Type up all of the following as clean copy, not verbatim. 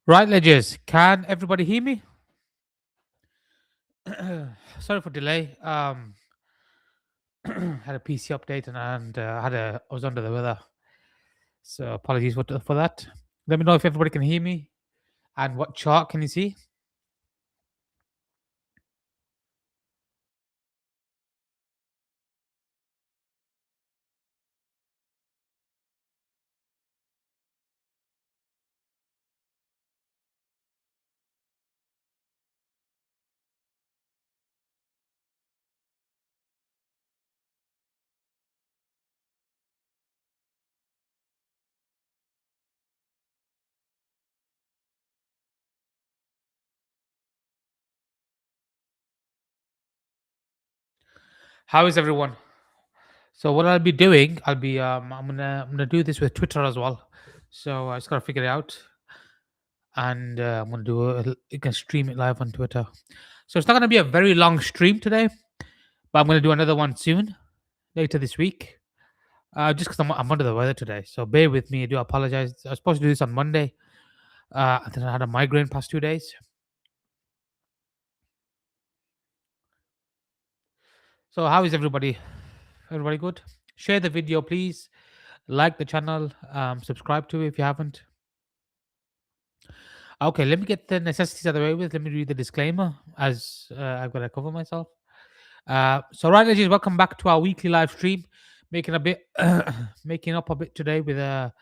Right, Ledgers. Can everybody hear me? Sorry for delay. Had a PC update and I was under the weather, so apologies for that. Let me know if everybody can hear me and what chart can you see. How is everyone? So what I'll be doing, I'm gonna do this with Twitter as well. So I just gotta figure it out, and I'm gonna you can stream it live on Twitter. So it's not gonna be a very long stream today, but I'm gonna do another one soon later this week. Just because I'm under the weather today, so bear with me. I do apologize. I was supposed to do this on Monday, and then I had a migraine past 2 days. So how is everybody? Everybody good? Share the video, please. Like the channel. Subscribe to it if you haven't. Okay, let me get the necessities out of the way with. Let me read the disclaimer as I've got to cover myself. So right, ladies, welcome back to our weekly live stream. Making a bit, making up a bit today with a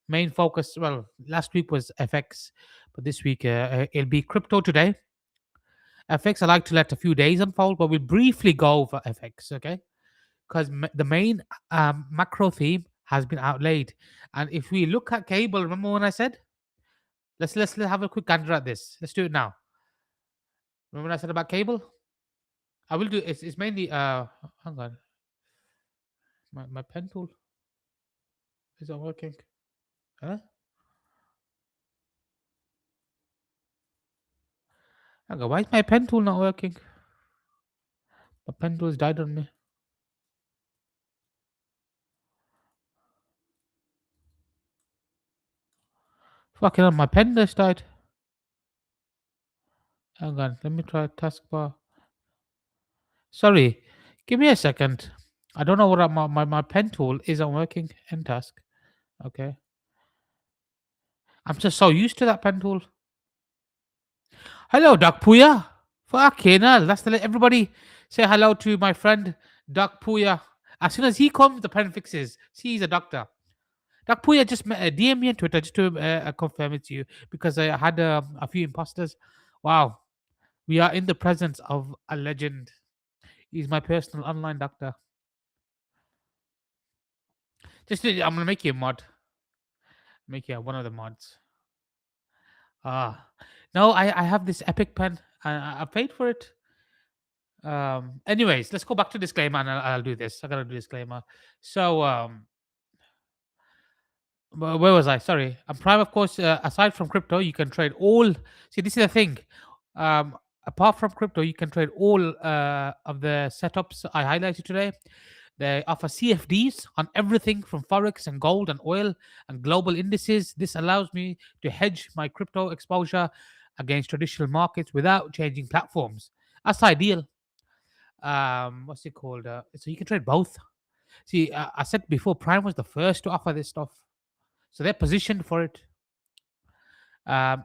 main focus. Well, last week was FX, but this week it'll be crypto today. FX, I like to let a few days unfold, but we'll briefly go over FX, okay? Because the main macro theme has been outlaid, and if we look at cable, remember when I said let's have a quick gander at this. Let's do it now. Remember when I said about cable? I will do. It's mainly hang on, my pen tool is not working. Huh? Hang on, why is my pen tool not working? My pen tool has died on me. Fucking hell, my pen just died. Hang on, let me try taskbar. Sorry, give me a second. I don't know what my pen tool isn't working in task. Okay. I'm just so used to that pen tool. Hello, Doc Puya. Fucking hell. That's the everybody say hello to my friend Doc Puya. As soon as he comes, the pen fixes. See, he's a doctor. Doc Puya just DM me on Twitter just to confirm it to you because I had a few imposters. Wow. We are in the presence of a legend. He's my personal online doctor. I'm gonna make you a mod. Make you one of the mods. Ah, no, I have this epic pen. I paid for it. Anyways, let's go back to disclaimer, and I'll do this. I gotta do disclaimer. So, where was I? Sorry, Prime, of course. Aside from crypto, you can trade all. See, this is the thing. Apart from crypto, you can trade all of the setups I highlighted today. They offer CFDs on everything from forex and gold and oil and global indices. This allows me to hedge my crypto exposure against traditional markets without changing platforms. That's ideal. What's it called? So you can trade both. See, I said before, Prime was the first to offer this stuff, so they're positioned for it.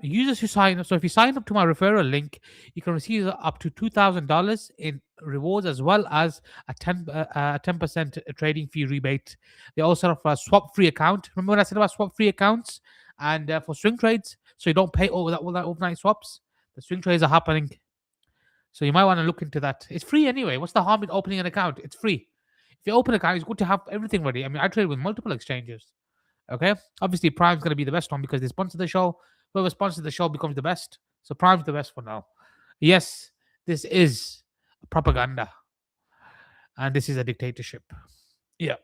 Users who sign up, so if you sign up to my referral link, you can receive up to $2,000 in rewards as well as a 10% trading fee rebate. They also offer a swap free account. Remember when I said about swap free accounts and for swing trades, so you don't pay all that overnight swaps. The swing trades are happening, so you might want to look into that. It's free anyway. What's the harm in opening an account? It's free. If you open an account, it's good to have everything ready. I mean, I trade with multiple exchanges. Okay, obviously Prime's going to be the best one because they sponsor the show. Whoever sponsors the show becomes the best. So Prime's the best for now. Yes, this is propaganda, and this is a dictatorship. Yeah,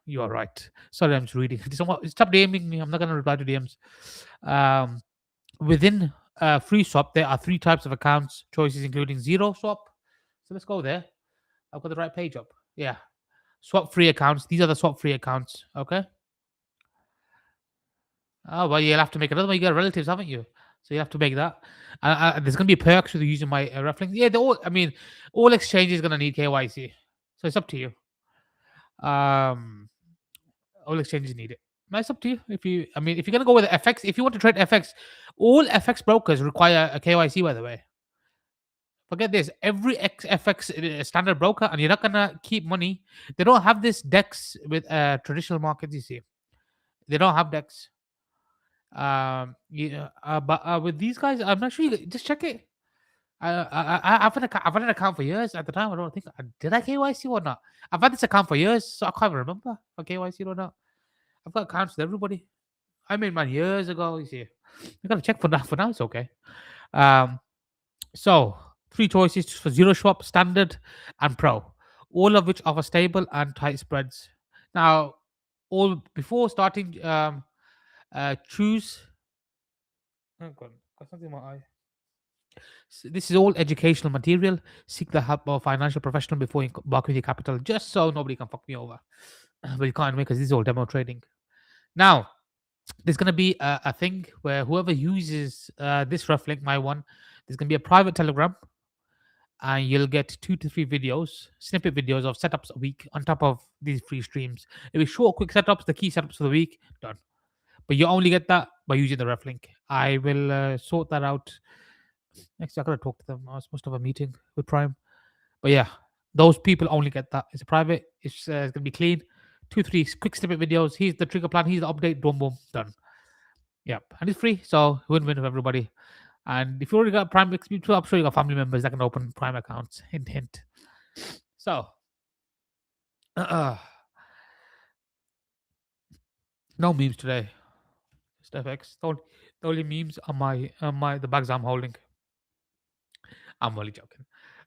you are right. Sorry, I'm just reading. Stop DMing me. I'm not going to reply to DMs. Um, Within free swap, there are 3 types of accounts choices, including zero swap. So let's go there. I've got the right page up. Yeah, swap free accounts. These are the swap free accounts. Okay. Oh well, you'll have to make another one. You got relatives, haven't you? So you have to make that. There's gonna be perks with using my Reflink. Yeah, all exchanges gonna need KYC, so it's up to you. Um, all exchanges need it. No, it's up to you. If you're gonna go with FX, if you want to trade FX, all FX brokers require a KYC. By the way, forget this. Every FX standard broker, and you're not gonna keep money. They don't have this DEX with traditional markets. You see, they don't have DEX. But with these guys, I'm not sure. Just check it. I've had an account for years. At the time, I don't think did I KYC or not. I've had this account for years, so I can't remember if I KYC or not. I've got accounts with everybody. I made mine years ago. You see, I gotta check for now. For now, it's okay. Um, so 3 choices for zero swap, standard, and pro, all of which offer stable and tight spreads. Now, all before starting, choose. Oh God, got something in my eye. This is all educational material. Seek the help of a financial professional before you embark with your capital, just so nobody can fuck me over. But you can't make because this is all demo trading. Now, there's going to be a thing where whoever uses this rough link, my one, there's going to be a private telegram, and you'll get 2 to 3 videos, snippet videos of setups a week on top of these free streams. It'll be short, quick setups, the key setups for the week, done. But you only get that by using the ref link. I will sort that out. Next, I gotta talk to them. I was supposed to have a meeting with Prime, but yeah, those people only get that. It's a private. It's gonna be clean. 2, 3 quick snippet videos. Here's the trigger plan. Here's the update. Boom, boom, done. Yep, and it's free, so win-win for everybody. And if you already got PrimeXBT, I'm sure you got family members that can open Prime accounts. Hint, hint. So, no memes today. Just FX. The only memes are the bags I'm holding. I'm only joking.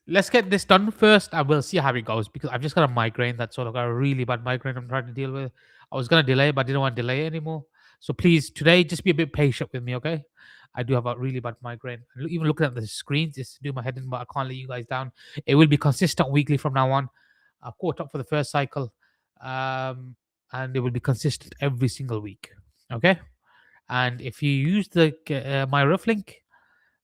Let's get this done first, and we'll see how it goes. Because I've just got a migraine. That's sort of got a really bad migraine I'm trying to deal with. I was gonna delay, but I didn't want to delay anymore. So please, today, just be a bit patient with me, okay? I do have a really bad migraine. Even looking at the screens, just do my head in, but I can't let you guys down. It will be consistent weekly from now on. I've caught up for the first cycle, and it will be consistent every single week. Okay. And if you use the my ref link,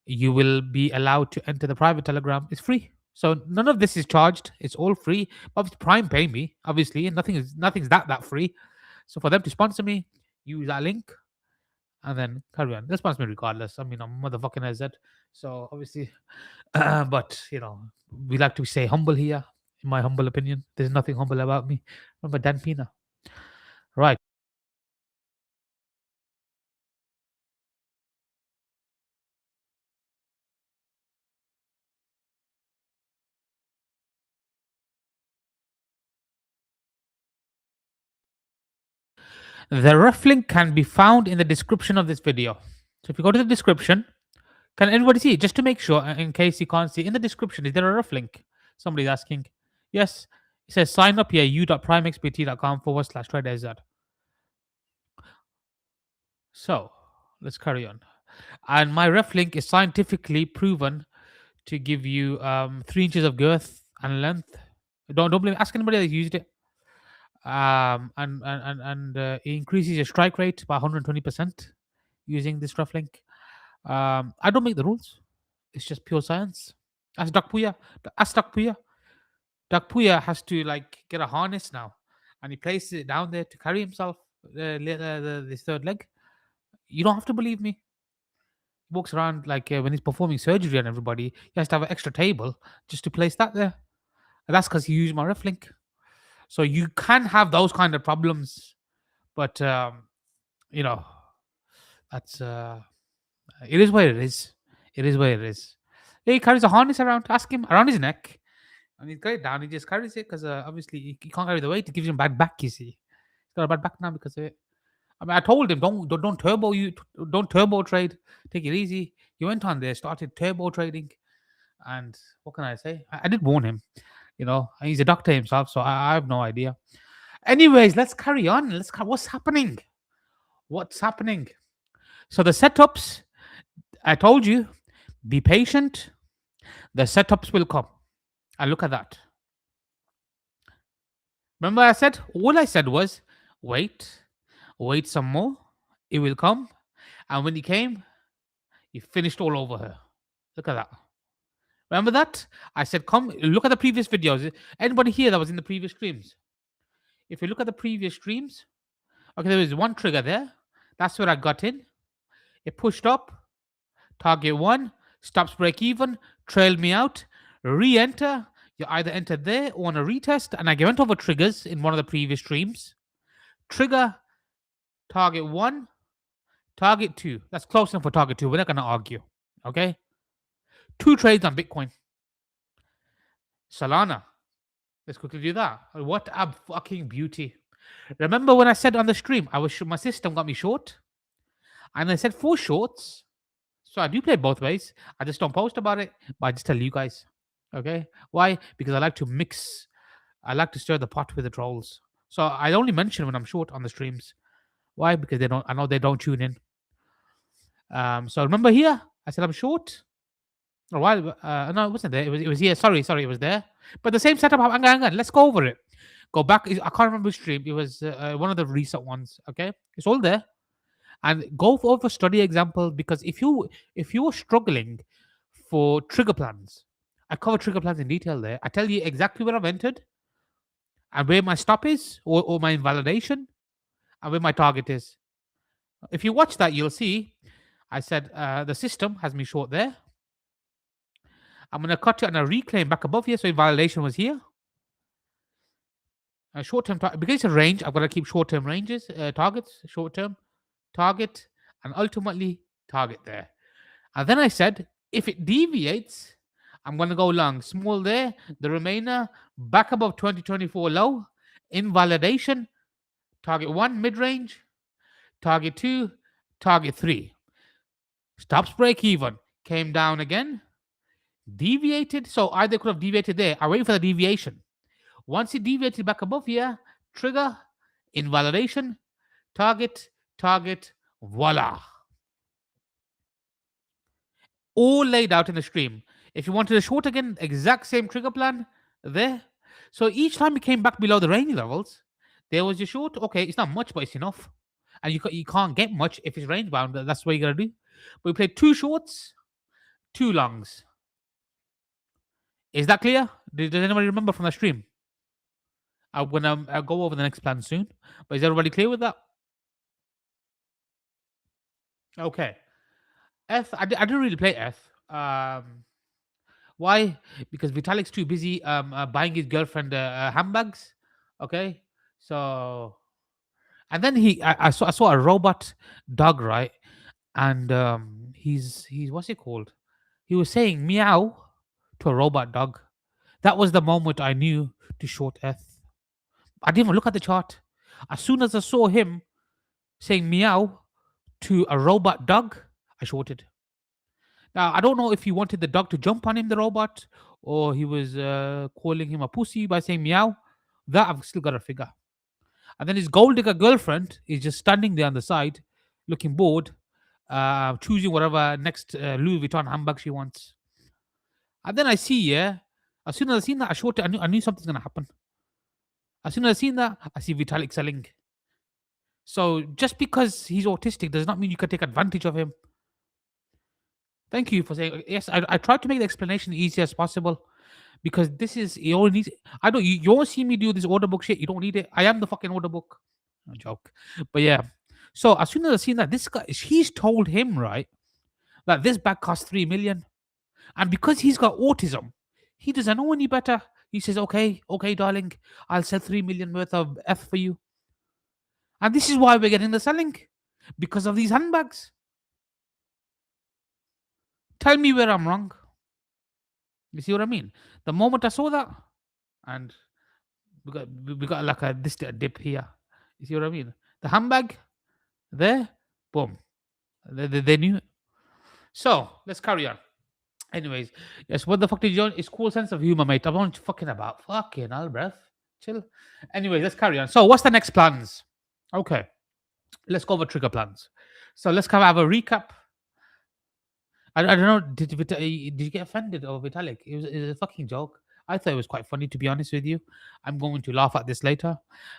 you will be allowed to enter the private telegram. It's free, so none of this is charged. It's all free. Obviously, Prime pay me, obviously, and nothing's that free. So for them to sponsor me, use that link, and then carry on. They sponsor me regardless. I mean, I'm motherfucking AZ, so obviously, but we like to stay humble here. In my humble opinion, there's nothing humble about me. Remember Dan Pina, right? The ref link can be found in the description of this video. So if you go to the description, can anybody see it? Just to make sure, in case you can't see, in the description, is there a ref link? Somebody's asking. Yes. It says sign up here, u.primexbt.com/TraderSZ. So let's carry on. And my ref link is scientifically proven to give you 3 inches of girth and length. Don't blame. Ask anybody that used it. And it increases your strike rate by 120% using this ref link. I don't make the rules. It's just pure science. Ask Dakpuya. Ask Dakpuya. Dakpuya has to get a harness now, and he places it down there to carry himself. This third leg. You don't have to believe me. He walks around when he's performing surgery on everybody. He has to have an extra table just to place that there. And that's because he used my ref link. So you can have those kind of problems, but that's it is where it is. It is where it is. Yeah, he carries a harness around. Ask him around his neck, and he's got it down. He just carries it because obviously he can't carry the weight. It gives him bad back. You see, he's got a bad back now because of it. I mean, I told him don't turbo don't turbo trade. Take it easy. He went on there, started turbo trading, and what can I say? I did warn him. He's a doctor himself, so I have no idea. Anyways, let's carry on. What's happening? What's happening? So the setups, I told you, be patient. The setups will come. And look at that. Remember all I said was, wait some more. It will come. And when it came, He finished all over her. Look at that. Remember that? I said, come look at the previous videos. Anybody here that was in the previous streams? If you look at the previous streams, okay, there was one trigger there. That's where I got in. It pushed up, target one, stops break even, trailed me out, re-enter. You either enter there or on a retest. And I went over triggers in one of the previous streams. Trigger, target one, target two. That's close enough for target two. We're not going to argue. Okay? 2 trades on Bitcoin. Solana. Let's quickly do that. What a fucking beauty. Remember when I said on the stream, my system got me short? And I said 4 shorts. So I do play both ways. I just don't post about it, but I just tell you guys. Okay? Why? Because I like to mix. I like to stir the pot with the trolls. So I only mention when I'm short on the streams. Why? Because I know they don't tune in. So remember here, I said I'm short. A while, no, it wasn't there. It was here. Sorry, it was there. But the same setup. Hang on. Let's go over it. Go back. I can't remember which stream. It was one of the recent ones. Okay, it's all there. And go over study example, because if you're struggling for trigger plans, I cover trigger plans in detail there. I tell you exactly where I've entered and where my stop is, or my invalidation, and where my target is. If you watch that, you'll see I said the system has me short there. I'm going to cut it and I reclaim back above here. So invalidation was here. Short-term, because it's a range, I've got to keep short-term ranges, targets, short-term, target, and ultimately target there. And then I said, if it deviates, I'm going to go long. Small there, the remainder, back above 2024 low, invalidation, target 1, mid-range, target 2, target 3. Stops break even, came down again, deviated. So either could have deviated there. I wait for the deviation. Once it deviated back above here, trigger, invalidation, target, voila. All laid out in the stream. If you wanted a short again, exact same trigger plan there. So each time you came back below the range levels, there was your short. Okay, it's not much, but it's enough. And you can't get much if it's range bound. That's what you got to do. But we played 2 shorts, 2 longs. Is that clear? Does anybody remember from the stream? I'm gonna go over the next plan soon. But is everybody clear with that? Okay. I didn't really play Eth. Why? Because Vitalik's too busy buying his girlfriend handbags. Okay. So, and then I saw a robot dog, right? And he's what's it called? He was saying meow to a robot dog. That was the moment I knew to short Eth. I didn't even look at the chart. As soon as I saw him saying meow to a robot dog, I shorted. Now, I don't know if he wanted the dog to jump on him, the robot, or he was calling him a pussy by saying meow. That I've still got to figure. And then his gold digger girlfriend is just standing there on the side, looking bored, choosing whatever next Louis Vuitton handbag she wants. And then I see, yeah, as soon as I seen that, I knew something's going to happen. As soon as I seen that, I see Vitalik selling. So just because he's autistic does not mean you can take advantage of him. Thank you for saying yes. I tried to make the explanation easy as possible, because this is you only need. I don't. You won't see me do this order book shit. You don't need it. I am the fucking order book. No joke, but yeah. So as soon as I seen that, this guy, he's told him right that this bag costs 3 million, and because he's got autism, he doesn't know any better. He says, "Okay, darling, I'll sell 3 million worth of F for you," and this is why we're getting the selling, because of these handbags. Tell me where I'm wrong. You see what I mean? The moment I saw that, and we got like a dip here. You see what I mean? The handbag there, boom. They knew it. So let's carry on. Anyways, yes. What the fuck did you? It's cool sense of humor, mate. I'm not fucking about. Fucking hell, bruv. Chill. Anyways, let's carry on. So what's the next plans? Okay, let's go over trigger plans. So let's have a recap. I don't know. Did you get offended over Vitalik? It was a fucking joke. I thought it was quite funny, to be honest with you. I'm going to laugh at this later.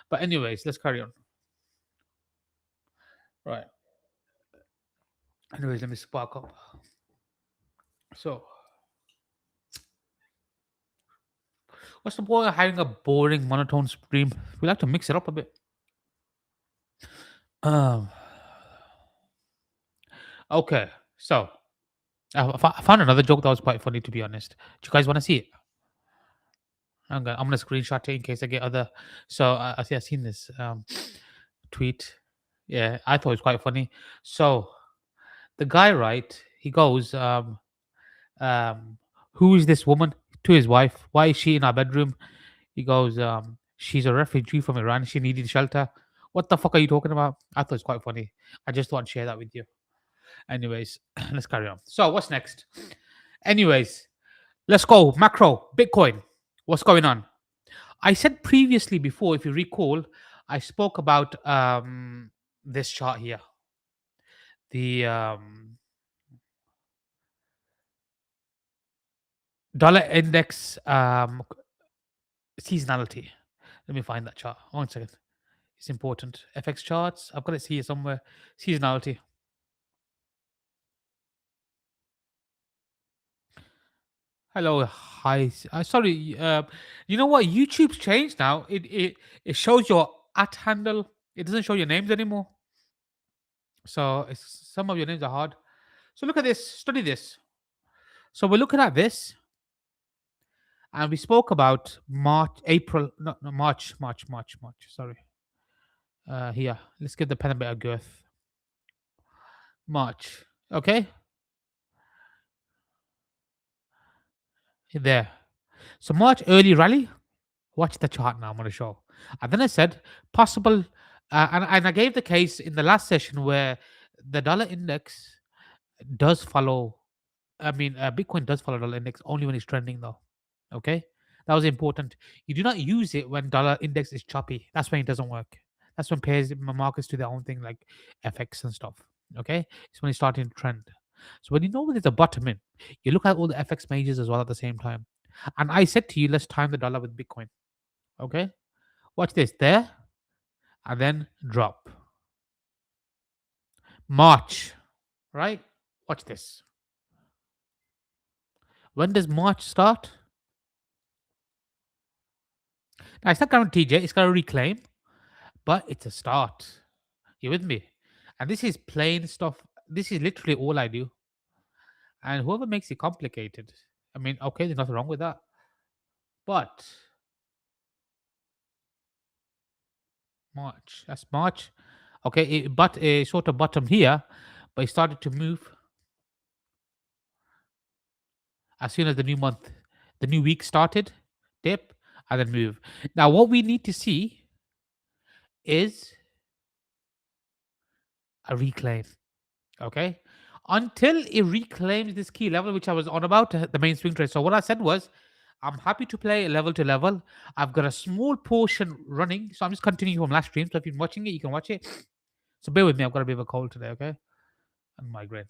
But anyways, let's carry on. Right. Anyways, let me spark up. So, what's the point of having a boring monotone stream? We like to mix it up a bit. Um. Okay. So, I found another joke that was quite funny. To be honest, do you guys want to see it? I'm gonna screenshot it in case I get other. So I see I've seen this tweet. Yeah, I thought it was quite funny. So the guy, right? He goes, um, "Who is this woman?" To his wife. "Why is she in our bedroom?" He goes, "She's a refugee from Iran. She needed shelter." What the fuck are you talking about? I thought it's quite funny. I just thought I'd share that with you. Anyways, let's carry on. So what's next? Anyways, let's go. Macro, Bitcoin. What's going on? I said previously before, if you recall, I spoke about this chart here, the dollar index seasonality. Let me find that chart. 1 second. It's important. FX charts. I've got it here somewhere. Seasonality. Hello, hi. Sorry. You know what? YouTube's changed now. It shows your at handle. It doesn't show your names anymore. So some of your names are hard. So look at this. Study this. So we're looking at this, and we spoke about March, April, no, March. Sorry. Here, let's give the pen a bit of girth. March. Okay, there. So March early rally. Watch the chart now. I'm going to show. And then I said possible, and I gave the case in the last session where the dollar index does follow. I mean, Bitcoin does follow dollar index only when it's trending, though. Okay, that was important. You do not use it when dollar index is choppy. That's when it doesn't work. That's when pairs markets do their own thing like FX and stuff. Okay, it's when it's starting to trend. So when you know when there's a bottom in, you look at all the FX majors as well at the same time. And I said to you, let's time the dollar with Bitcoin. Okay, watch this there, and then drop. March, right? Watch this. When does March start? Now it's not going to TJ. It's going to reclaim, but it's a start. You with me? And this is plain stuff. This is literally all I do. And whoever makes it complicated, I mean, okay, there's nothing wrong with that. But March, that's March. Okay, but it sort of bottomed here, but it started to move as soon as the new month, the new week started, dip, and then move. Now, what we need to see is a reclaim. Okay, until it reclaims this key level, which I was on about, the main swing trade. So what I said was, I'm happy to play level to level. I've got a small portion running, so I'm just continuing from last stream. So if you're watching it, you can watch it. So bear with me. I've got a bit of a cold today, okay, and migraine.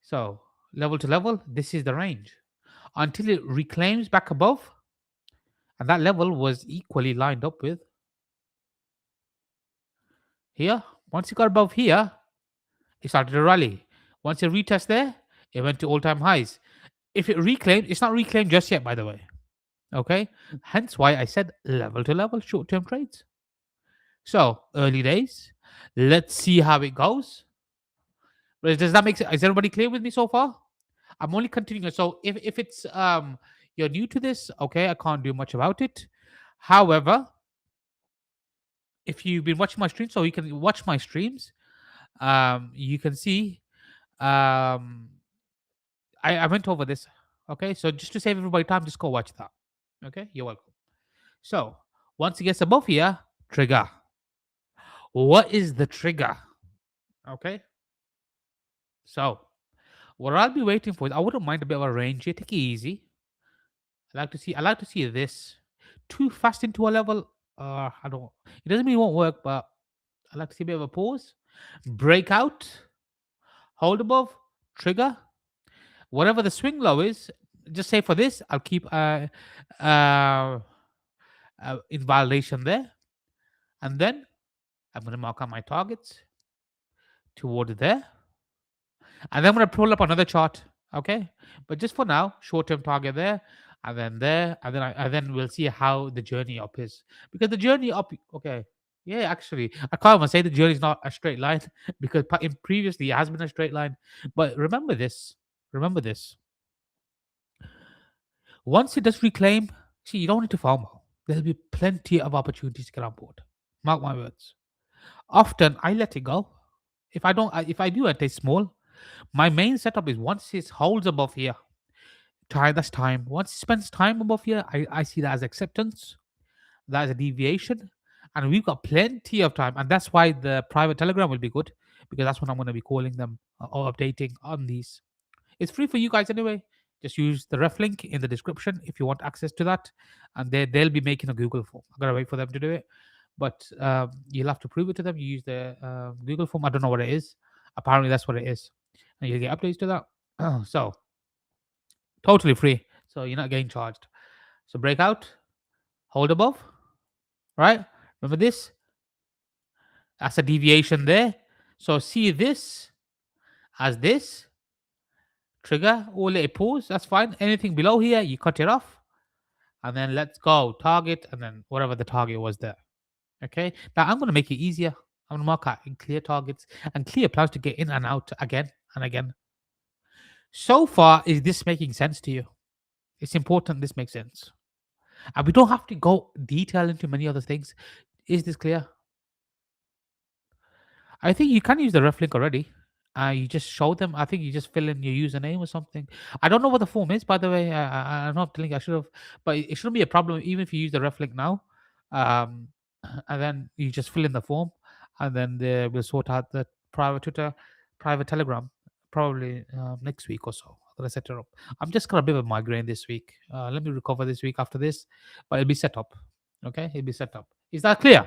So level to level, this is the range until it reclaims back above, and that level was equally lined up with here. Once it got above here, it started to rally. Once it retest there, it went to all-time highs. If it reclaimed, it's not reclaimed just yet, by the way. Okay, hence why I said level to level short-term trades. So early days. Let's see how it goes. Does that make sense? Is everybody clear with me so far? I'm only continuing. So if it's you're new to this, okay, I can't do much about it. However, if you've been watching my streams, so you can watch my streams, you can see I went over this. Okay, so just to save everybody time, just go watch that. Okay, you're welcome. So once it gets above here, trigger. What is the trigger? Okay, so what I'll be waiting for is I wouldn't mind a bit of a range here. Take it easy. I like to see this. Too fast into a level. I don't. It doesn't mean it won't work, but I like to see a bit of a pause. Breakout. Hold above. Trigger. Whatever the swing low is, just say for this, I'll keep in violation there, and then I'm going to mark out my targets toward there, and then I'm going to pull up another chart. Okay, but just for now, short-term target there, and then we'll see how the journey up is, because the journey up. Okay, yeah, actually, I can't even say the journey is not a straight line because in previously it has been a straight line. But remember this. Remember this. Once it does reclaim, see, you don't need to FOMO. There'll be plenty of opportunities to get on board. Mark my words. Often I let it go. If I don't, if I do, I take small. My main setup is once it holds above here, time, that's time. Once it spends time above here, I see that as acceptance. That is a deviation. And we've got plenty of time. And that's why the private telegram will be good, because that's when I'm going to be calling them or updating on these. It's free for you guys anyway. Just use the ref link in the description if you want access to that. And they'll be making a Google form. I'm going to wait for them to do it. But you'll have to prove it to them. You use the Google form. I don't know what it is. Apparently, that's what it is. And you'll get updates to that. So, totally free. So, you're not getting charged. So, breakout, hold above, right? Remember this? That's a deviation there. So, see this as this trigger, or let it pause. That's fine. Anything below here, you cut it off. And then let's go. Target, and then whatever the target was there. Okay. Now, I'm going to make it easier. I'm going to mark out in clear targets and clear plans to get in and out again and again. So far, is this making sense to you? It's important this makes sense. And we don't have to go detail into many other things. Is this clear? I think you can use the ref link already. You just show them. I think you just fill in your username or something. I don't know what the form is, by the way. I'm not telling you. I should have, but it shouldn't be a problem even if you use the ref link now. And then you just fill in the form, and then they will sort out the private Twitter, private Telegram, probably next week or so. I'm gonna set it up. I'm just got a bit of a migraine this week. Let me recover this week after this, but it'll be set up. Okay, it'll be set up. Is that clear?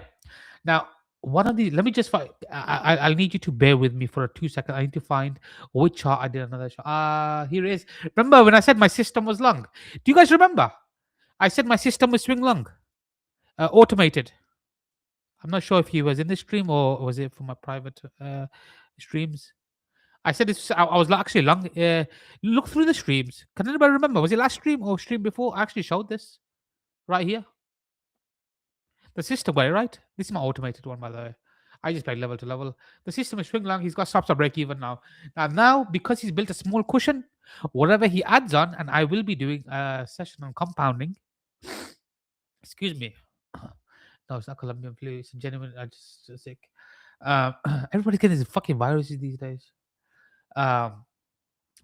Now, one of the let me just find. I'll need you to bear with me for 2 seconds. I need to find which chart I did another chart. Here it is. Remember when I said my system was long? Do you guys remember? I said my system was swing long, automated. I'm not sure if he was in the stream or was it for my private streams. I said this. I was actually long. Look through the streams. Can anybody remember? Was it last stream or stream before? I actually showed this right here. The system got it right. This is my automated one, by the way. I just play level to level. The system is swing long. He's got stops or break even now. Now, because he's built a small cushion, whatever he adds on, and I will be doing a session on compounding. Excuse me. No, it's not Colombian flu. It's genuine. I just sick. Everybody's getting these fucking viruses these days.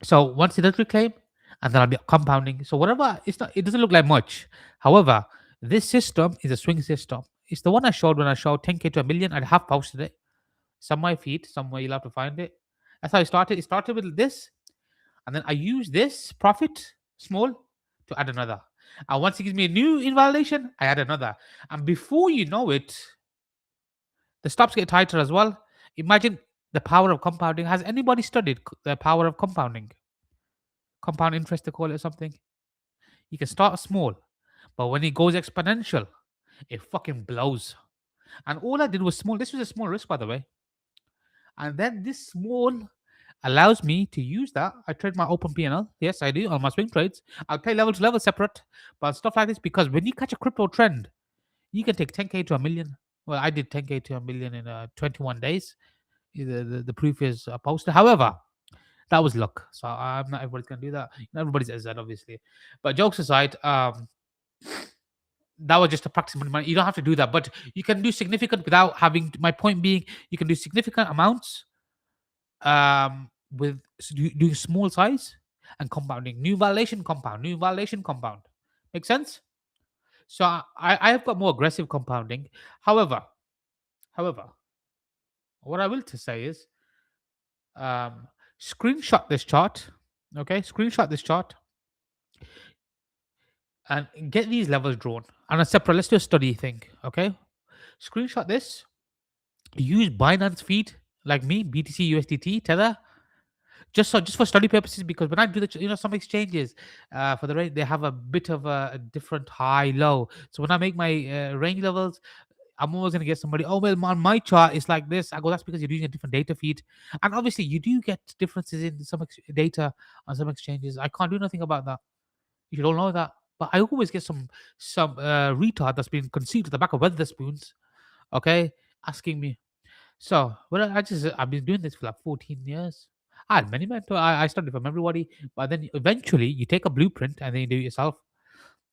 So once it does reclaim, and then I'll be compounding. So whatever, it's not. It doesn't look like much. However, this system is a swing system. It's the one I showed when I showed 10k to a million. I have posted it. Some my feed, somewhere you'll have to find it. That's how it started. It started with this, and then I use this profit small to add another. And once it gives me a new invalidation, I add another. And before you know it, the stops get tighter as well. Imagine the power of compounding. Has anybody studied the power of compounding? Compound interest, they call it something. You can start small, but when it goes exponential, it fucking blows. And all I did was small. This was a small risk, by the way. And then this small allows me to use that. I trade my open P&L. Yes, I do on my swing trades. I'll play level to level separate, but stuff like this, because when you catch a crypto trend, you can take 10k to a million. Well, I did 10k to a million in 21 days. The previous poster. However, that was luck. So I'm not everybody's gonna do that. Not everybody's as that, obviously. But jokes aside, that was just a practice money. You don't have to do that, but you can do significant without having. My point being, you can do significant amounts with doing small size and compounding. New validation compound. New validation compound. Make sense? So I have got more aggressive compounding. However, what I will to say is, screenshot this chart. Okay, screenshot this chart and get these levels drawn on a separate. Let's do a study thing. Okay, screenshot this. Use Binance feed like me, BTC, USDT, Tether. Just for study purposes, because when I do some exchanges for the rate, they have a bit of a different high low. So when I make my range levels, I'm always gonna get somebody, oh well, on my chart it's like this. I go, that's because you're using a different data feed. And obviously you do get differences in some data on some exchanges. I can't do nothing about that. You don't know that. But I always get some retard that's been conceived at the back of Weatherspoons, okay, asking me. So, well, I've been doing this for like 14 years. I had many mentors. I studied from everybody, but then eventually you take a blueprint and then you do it yourself.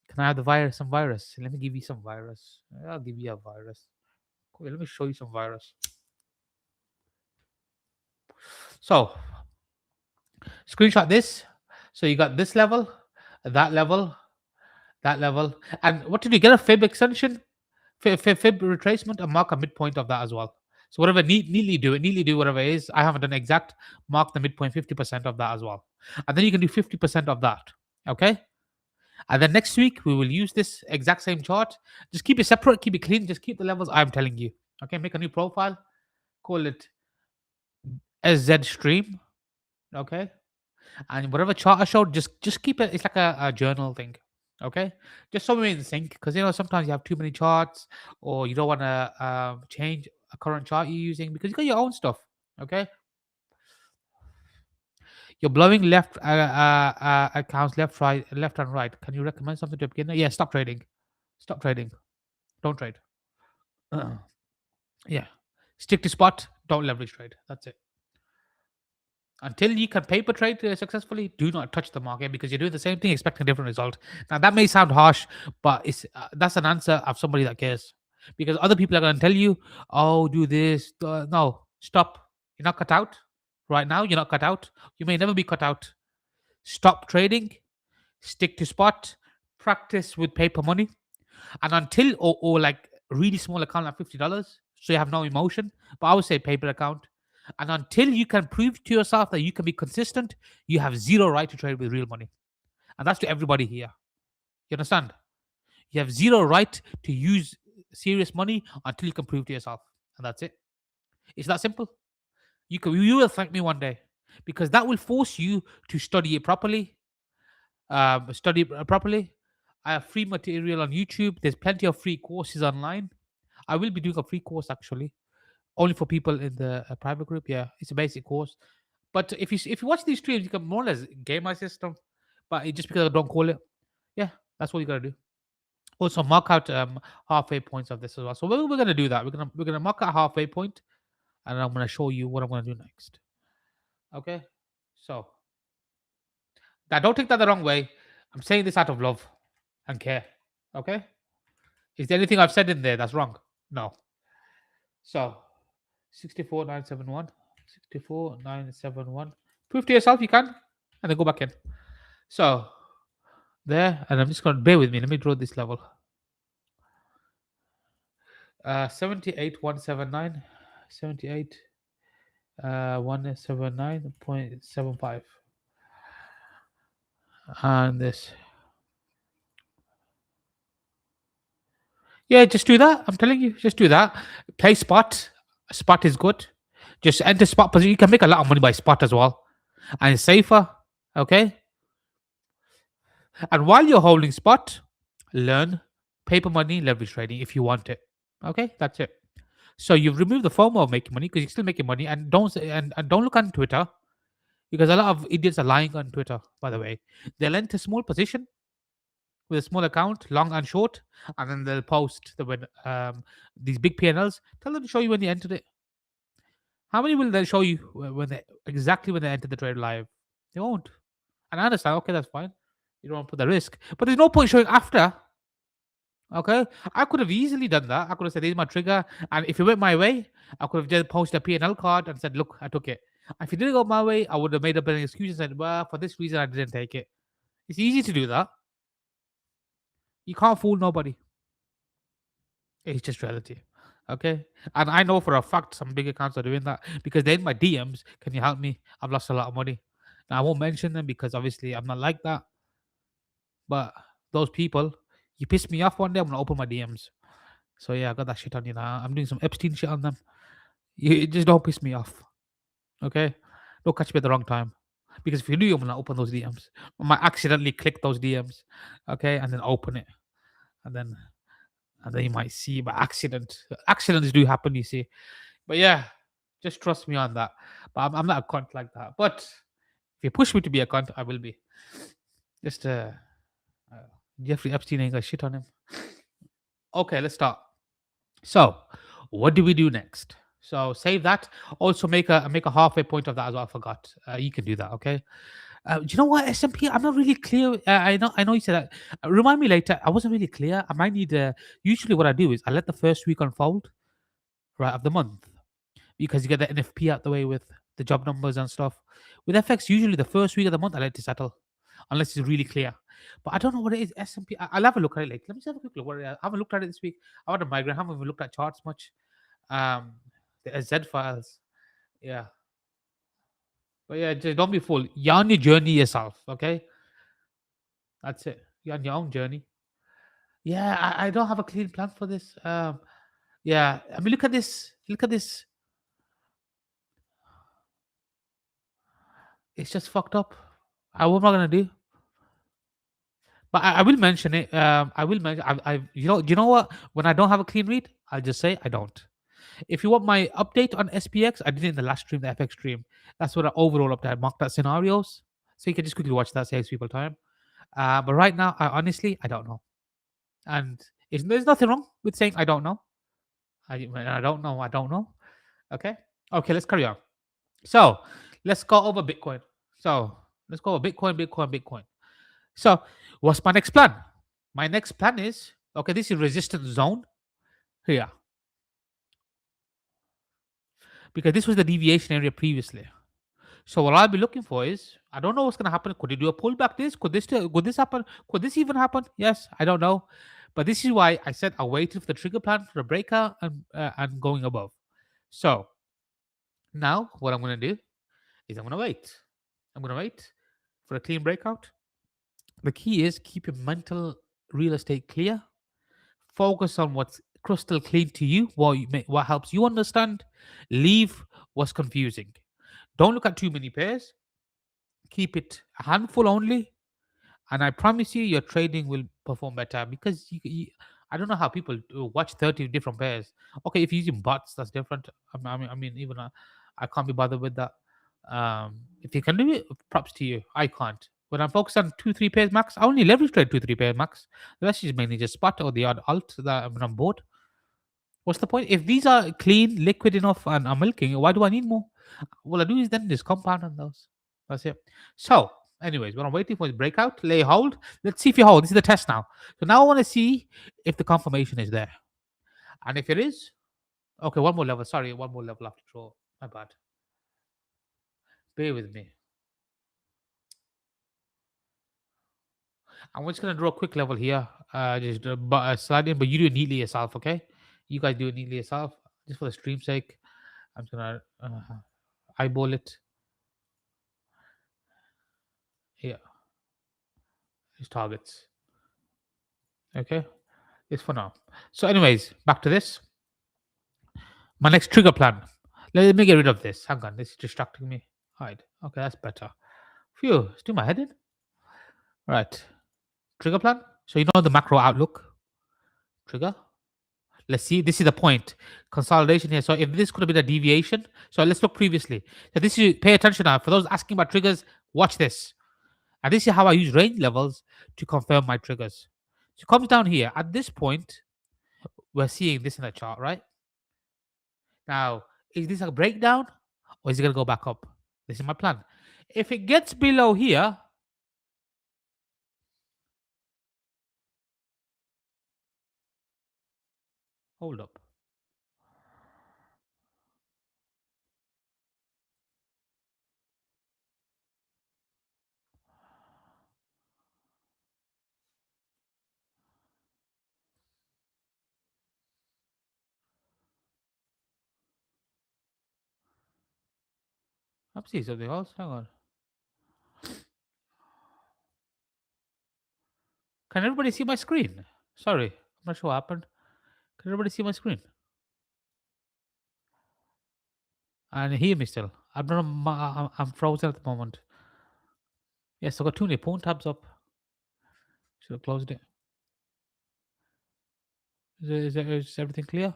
Can I have the virus? Some virus. Let me give you some virus. I'll give you a virus. Cool, let me show you some virus. So, screenshot this. So you got this level, that level, that level, and what did you get? A fib extension, fib retracement, and mark a midpoint of that as well. So whatever, neatly do whatever it is. I haven't done exact. Mark the midpoint, 50% of that as well, and then you can do 50% of that. Okay, and then next week we will use this exact same chart. Just keep it separate, keep it clean. Just keep the levels I'm telling you. Okay, make a new profile, call it SZ stream. Okay, and whatever chart I showed, just keep it. It's like a journal thing. Okay, just so we're in sync, because sometimes you have too many charts, or you don't want to change a current chart you're using because you got your own stuff. Okay, you're blowing left accounts, left and right. Can you recommend something to a beginner? Yeah, stop trading. Stop trading. Don't trade. Yeah, stick to spot. Don't leverage trade. That's it. Until you can paper trade successfully, do not touch the market, because you're doing the same thing expecting a different result. Now that may sound harsh, but it's that's an answer of somebody that cares, because other people are going to tell you, oh, do this. No, stop. You're not cut out right now. You're not cut out. You may never be cut out. Stop trading. Stick to spot. Practice with paper money. And until, or like really small account, like $50, so you have no emotion, but I would say paper account. And until you can prove to yourself that you can be consistent, you have zero right to trade with real money. And that's to everybody here. You understand? You have zero right to use serious money until you can prove to yourself. And that's it. It's that simple. You will thank me one day, because that will force you to study it properly. Properly. I have free material on YouTube. There's plenty of free courses online. I will be doing a free course actually, only for people in the private group. Yeah, it's a basic course. But if you watch these streams, you can more or less game my system. But just because I don't call it, yeah, that's what you gotta do. Also, mark out halfway points of this as well. So we're gonna do that. We're gonna mark out halfway point, and I'm gonna show you what I'm gonna do next. Okay, so now don't take that the wrong way. I'm saying this out of love and care. Okay, is there anything I've said in there that's wrong? No. So 64971, 64971. Prove to yourself you can, and then go back in. So there, and I'm just gonna bear with me. Let me draw this level. 78,179, 78, 179.75, and this. Yeah, just do that. I'm telling you, just do that. Play spot. Spot is good. Just enter spot position. You can make a lot of money by spot as well, and it's safer. Okay. And while you're holding spot, learn paper money leverage trading if you want it. Okay, that's it. So you've removed the FOMO of making money, because you're still making money, and don't look on Twitter, because a lot of idiots are lying on Twitter. By the way, they'll enter small position with a small account, long and short, and then they'll post these big PNLs. Tell them to show you when they entered it. How many will they show you when they exactly when they enter the trade live? They won't. And I understand. Okay, that's fine. You don't want to put the risk, but there's no point showing after. Okay, I could have easily done that. I could have said, "This is my trigger," and if it went my way, I could have just posted a P&L card and said, "Look, I took it." If it didn't go my way, I would have made up an excuse and said, "Well, for this reason, I didn't take it." It's easy to do that. You can't fool nobody. It's just reality. Okay, and I know for a fact some big accounts are doing that, because they're in my DMs. Can you help me? I've lost a lot of money. Now I won't mention them, because obviously I'm not like that. But those people, you piss me off one day, I'm gonna open my DMs. So yeah, I got that shit on you now. I'm doing some Epstein shit on them. You just don't piss me off. Okay? Don't catch me at the wrong time. Because if you do, I'm gonna open those DMs. I might accidentally click those DMs. Okay, and then open it. And then and then you might see by accident. Accidents do happen, you see. But yeah, just trust me on that. But I'm not a cunt like that. But if you push me to be a cunt, I will be. Just uh Jeffrey Epstein ain't got shit on him. Okay, let's start. So, what do we do next? So save that. Also make a halfway point of that as well. I forgot. You can do that. Okay. Do you know what SMP? I'm not really clear. I know you said that. Remind me later. I wasn't really clear. I might need. Usually, what I do is I let the first week unfold, right, of the month, because you get the NFP out the way with the job numbers and stuff. With FX, usually the first week of the month I let it settle, unless it's really clear. But I don't know what it is. SMP. I'll have a look at it. Like, let me just have a quick look. I haven't looked at it this week. I want to migrate. I haven't even looked at charts much. Um, the Z files. Yeah. But yeah, just don't be fooled. You're on your journey yourself. Okay. That's it. You're on your own journey. Yeah, I don't have a clean plan for this. Yeah, I mean, look at this. Look at this. It's just fucked up. What am I gonna do? But I will mention it. I will mention. You know what? When I don't have a clean read, I'll just say I don't. If you want my update on SPX, I did it in the last stream, the FX stream. That's what I overall update. I marked out scenarios, so you can just quickly watch that. Saves people time. But right now, I don't know. And there's nothing wrong with saying I don't know. I don't know. I don't know. Okay. Okay. Let's carry on. So let's go over Bitcoin. So let's go over Bitcoin. So what's my next plan? My next plan is okay. This is resistance zone here because this was the deviation area previously. So what I'll be looking for is I don't know what's gonna happen. Could it do a pullback? Could this happen? Could this even happen? Yes, I don't know. But this is why I said I waited for the trigger plan for the breakout and going above. So now what I'm gonna do is I'm gonna wait. I'm gonna wait for a clean breakout. The key is keep your mental real estate clear. Focus on what's crystal clean to you, what helps you understand. Leave what's confusing. Don't look at too many pairs. Keep it a handful only, and I promise you, your trading will perform better because I don't know how people watch 30 different pairs. Okay, if you're using bots, that's different. I mean, even I can't be bothered with that. If you can do it, props to you. I can't. When I'm focused on 2-3 pairs max, I only leverage trade 2-3 pairs max. The rest is mainly just spot or the odd alt that when I'm bored. What's the point? If these are clean, liquid enough, and I'm milking, why do I need more? What I do is then just compound on those. That's it. So, anyways, when I'm waiting for his breakout, lay hold. Let's see if you hold. This is the test now. So now I want to see if the confirmation is there. And if it is, okay, one more level. Sorry, one more level after draw. My bad. Bear with me. I'm just gonna draw a quick level here. Just slide in, but you do it neatly yourself, okay? You guys do it neatly yourself, just for the stream sake. I'm just gonna eyeball it. Yeah, his targets. Okay, it's for now. So, anyways, back to this. My next trigger plan. Let me get rid of this. Hang on, this is distracting me. Hide. Okay, that's better. Phew, still my head in. Right. Trigger plan. So you know the macro outlook. Trigger. Let's see. This is the point. Consolidation here. So if this could have been a deviation. So let's look previously. So this is pay attention now. For those asking about triggers, watch this. And this is how I use range levels to confirm my triggers. So it comes down here. At this point, we're seeing this in the chart, right? Now, is this a breakdown or is it going to go back up? This is my plan. If it gets below here, hold up. I'm seeing something else. Hang on. Can everybody see my screen? Sorry, I'm not sure what happened. Can everybody see my screen? And hear me still? I'm not. I'm frozen at the moment. Yes, I got too many phone tabs up. Should have closed it. Is everything clear?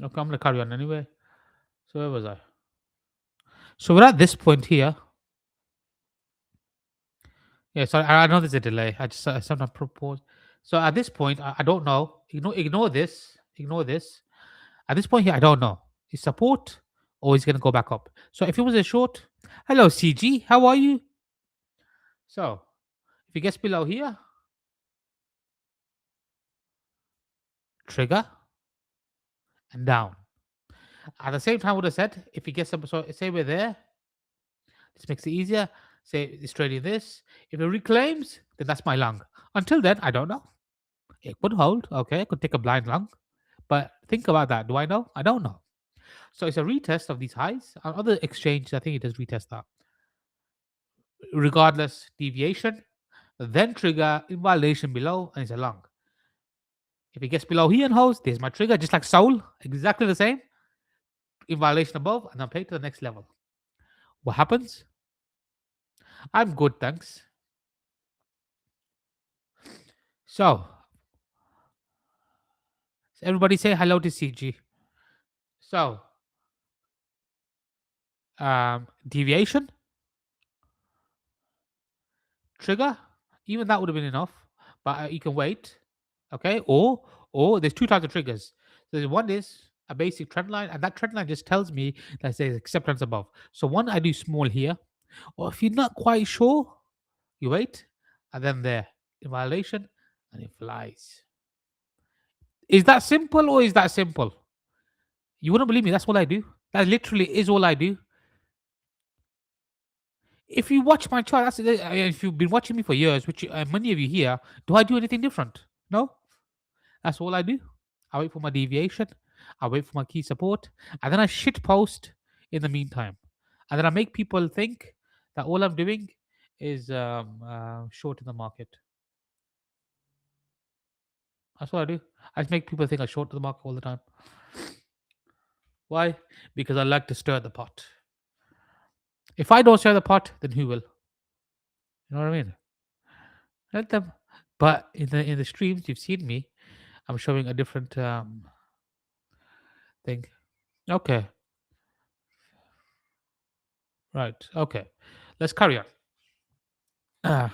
Okay, I'm gonna carry on anyway. So where was I? So we're at this point here. Yeah, so I know there's a delay. I just sometimes propose. So at this point, I don't know. Ignore this. Ignore this. At this point here, I don't know. Is support or is it gonna go back up? So if it was a short, hello CG, how are you? So if it gets below here, trigger and down. At the same time, I would have said if it gets some, so say we're there, this makes it easier. Say it's trading this. If it reclaims, then that's my long. Until then, I don't know. It could hold. Okay, I could take a blind long. But think about that. Do I know? I don't know. So it's a retest of these highs. On other exchanges, I think it does retest that. Regardless, deviation, then trigger, invalidation below, and it's a long. If it gets below here and holds, there's my trigger, just like Soul, exactly the same. Invalidation above, and then play to the next level. What happens? I'm good, thanks. So, everybody say hello to CG. So, deviation, trigger, even that would have been enough, but you can wait, okay? Or there's two types of triggers. So one is a basic trend line, and that trend line just tells me that there's acceptance above. So one I do small here, or if you're not quite sure, you wait, and then there, invalidation, and it flies. Is that simple or is that simple? You wouldn't believe me. That's all I do. That literally is all I do. If you watch my chart, if you've been watching me for years, which many of you here, do I do anything different? No, that's all I do. I wait for my deviation, I wait for my key support, and then I shit post in the meantime, and then I make people think that all I'm doing is short in the market. That's what I do. I just make people think I short the market all the time. Why? Because I like to stir the pot. If I don't stir the pot, then who will? You know what I mean? Let them. But in the streams, you've seen me. I'm showing a different thing. Okay. Right. Okay. Let's carry on.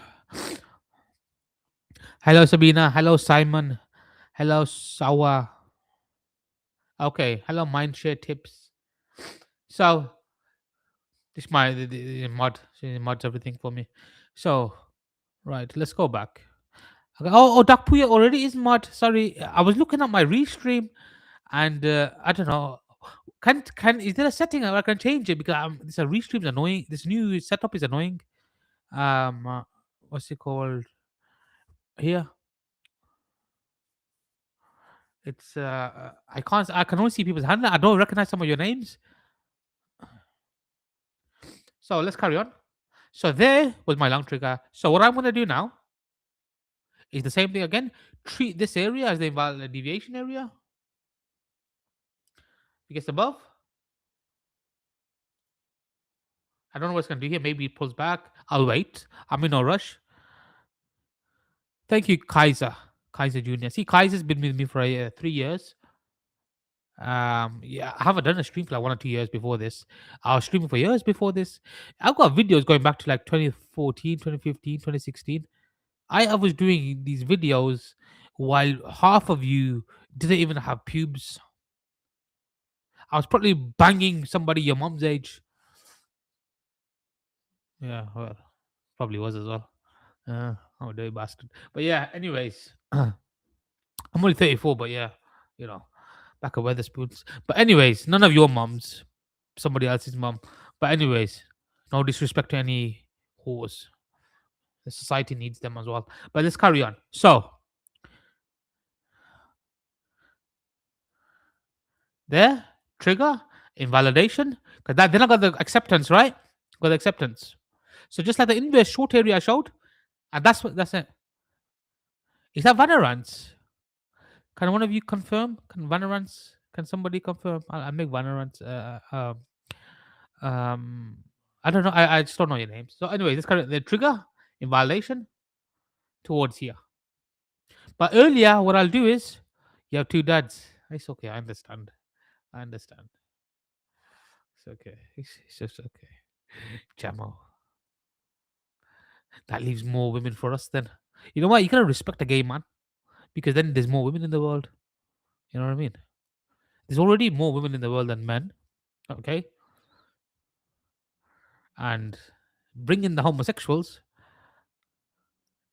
Hello, Sabina. Hello, Simon. Hello, Sawa. Okay. Hello, Mindshare Tips. So, this my the mod. She mods everything for me. So, right. Let's go back. Okay. Oh, Dakpuya already is mod. Sorry, I was looking at my restream, and I don't know. Can is there a setting where I can change it because this restream is annoying. This new setup is annoying. What's it called here? It's I can only see people's hand. I don't recognize some of your names. So let's carry on. So there was my long trigger. So what I'm gonna do now is the same thing again. Treat this area as the invalid deviation area. It gets above. I don't know what it's gonna do here. Maybe it pulls back. I'll wait. I'm in no rush. Thank you, Kaiser. Kaiser Jr. See, Kaiser's been with me for 3 years. Yeah, I haven't done a stream for like 1 or 2 years before this. I was streaming for years before this. I've got videos going back to like 2014, 2015, 2016. I was doing these videos while half of you didn't even have pubes. I was probably banging somebody your mom's age. Yeah, well, probably was as well. I'm a dirty bastard. But yeah, anyways, I'm only 34, but yeah, you know, back at Weatherspoons. But anyways, none of your moms, somebody else's mom. But anyways, no disrespect to any whores. The society needs them as well. But let's carry on. So there, trigger, invalidation, because that then I got the acceptance, right? Got the acceptance. So just like the inverse short area I showed, and that's it. Is that Vanarance? Can one of you confirm? Can Vanarance? Can somebody confirm? I'll make Vanarance. I don't know. I just don't know your names. So anyway, this kind of the trigger invalidation towards here. But earlier, what I'll do is You have two dads. It's okay. I understand. I understand. It's okay. It's just okay. Jamo. That leaves more women for us then. You know what? You gotta respect a gay man because then there's more women in the world. You know what I mean? There's already more women in the world than men. Okay, and bring in the homosexuals.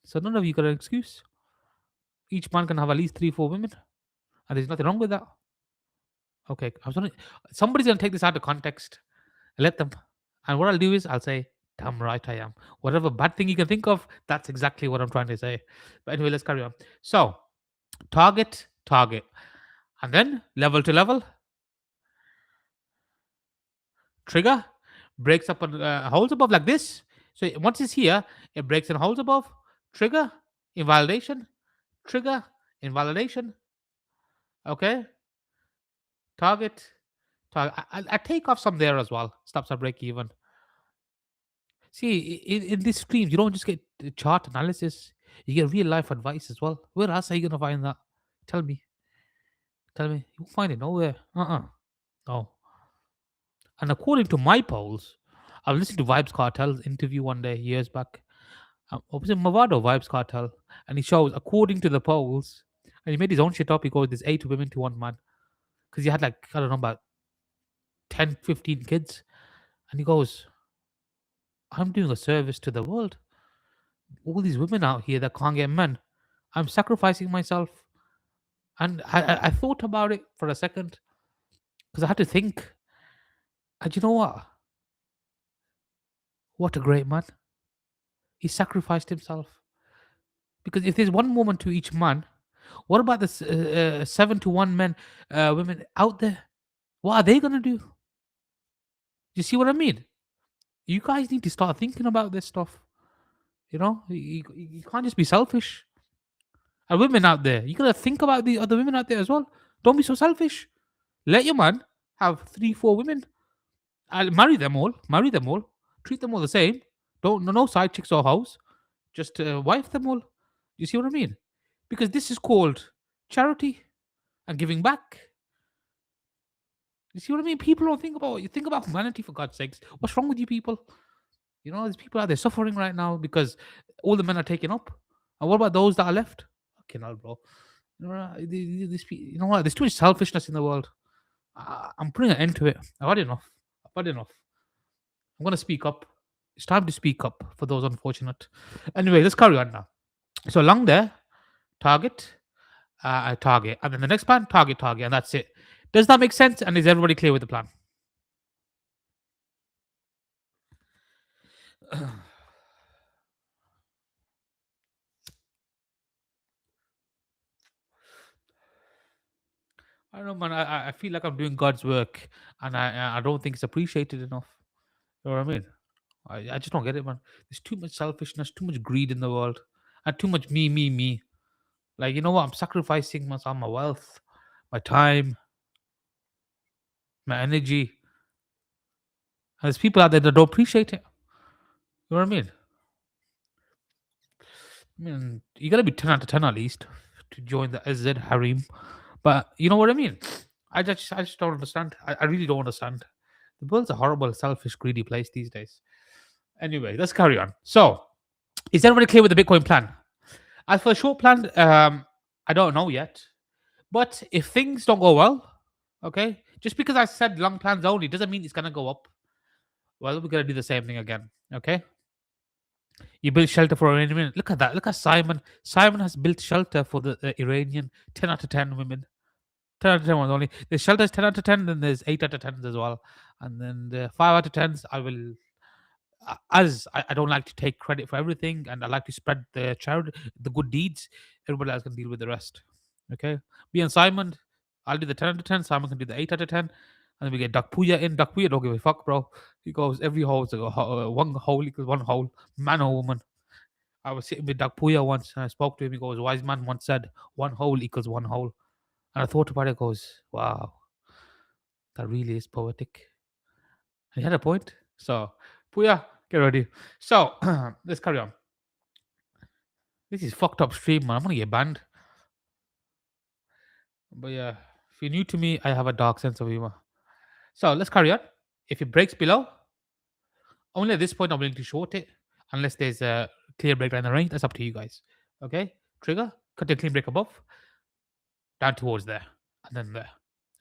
So none of you got an excuse. Each man can have at least 3, 4 women, and there's nothing wrong with that. Okay, somebody's gonna take this out of context. Let them. And what I'll do is I'll say, "Damn right I am." Whatever bad thing you can think of, that's exactly what I'm trying to say. But anyway, let's carry on. So target, and then level to level, trigger, breaks up on holes above like this. So once it's here, it breaks in holes above, trigger, invalidation, trigger, invalidation. Okay, target, target. I take off some there as well. Stops at break even. See, in these streams, you don't just get chart analysis. You get real life advice as well. Where else are you gonna find that? Tell me, tell me. You won't find it nowhere. No. And according to my polls, I was listening to Vibes Cartel's interview one day years back. What was it, Movado Vibes Cartel? And he shows, according to the polls, and he made his own shit up. He goes, "There's 8 women to 1 man," because he had like I don't know about 10, 15 kids, and he goes, "I'm doing a service to the world. All these women out here that can't get men, I'm sacrificing myself." And I thought about it for a second because I had to think. And you know what? What a great man! He sacrificed himself. Because if there's one woman to each man, what about the 7 to 1 men, women out there? What are they gonna do? You see what I mean? You guys need to start thinking about this stuff. You know, you can't just be selfish. And women out there, you gotta think about the other women out there as well. Don't be so selfish. Let your man have 3, 4 women. I'll marry them all. Marry them all. Treat them all the same. Don't no side chicks or house. Just wife them all. You see what I mean? Because this is called charity and giving back. You see what I mean? People don't think about it. You think about humanity for God's sakes. What's wrong with you people? You know, there's people out there suffering right now because all the men are taken up. And what about those that are left? Fucking hell, bro. You know, you know what? There's too much selfishness in the world. I'm putting an end to it. I've had enough. I've had enough. I'm going to speak up. It's time to speak up for those unfortunate. Anyway, let's carry on now. So along there, target, target. And then the next plan, target, target. And that's it. Does that make sense? And is everybody clear with the plan? I don't know, man. I feel like I'm doing God's work, and I don't think it's appreciated enough. You know what I mean? I just don't get it, man. There's too much selfishness, too much greed in the world, and too much me, me, me. Like, you know what? I'm sacrificing my wealth, my time, my energy. And there's people out there that don't appreciate it. You know what I mean? I mean, you gotta be 10 out of 10 at least to join the SZ harem. But you know what I mean? I just don't understand. I really don't understand. The world's a horrible, selfish, greedy place these days. Anyway, let's carry on. So, is everybody clear with the Bitcoin plan? As for the short plan, I don't know yet. But if things don't go well, okay, just because I said long plans only doesn't mean it's gonna go up. Well, we're gonna do the same thing again. Okay. You build shelter for Iranian. Look at that. Look at Simon. Simon has built shelter for the Iranian 10 out of 10 women. 10 out of 10 ones only. The shelter is 10 out of 10, then there's 8 out of 10s as well. And then the 5 out of 10s, I will, as I don't like to take credit for everything and I like to spread the charity, the good deeds. Everybody else can deal with the rest. Okay. Me and Simon, I'll do the 10 out of 10. Simon can do the 8 out of 10. And then we get Duck Puya in. Duck Puya don't give a fuck, bro. He goes, every hole, so one hole equals one hole, man or woman. I was sitting with Doug Puya once and I spoke to him. He goes, wise man once said, one hole equals one hole. And I thought about it, goes, wow, that really is poetic. And he had a point. So, Puya, get ready. So, let's carry on. This is fucked up stream, man. I'm going to get banned. But yeah, if you're new to me, I have a dark sense of humor. So let's carry on. If it breaks below, only at this point I'm willing to short it, unless there's a clear breakdown in the range. That's up to you guys. Okay, trigger, cut the clean break above, down towards there, and then there.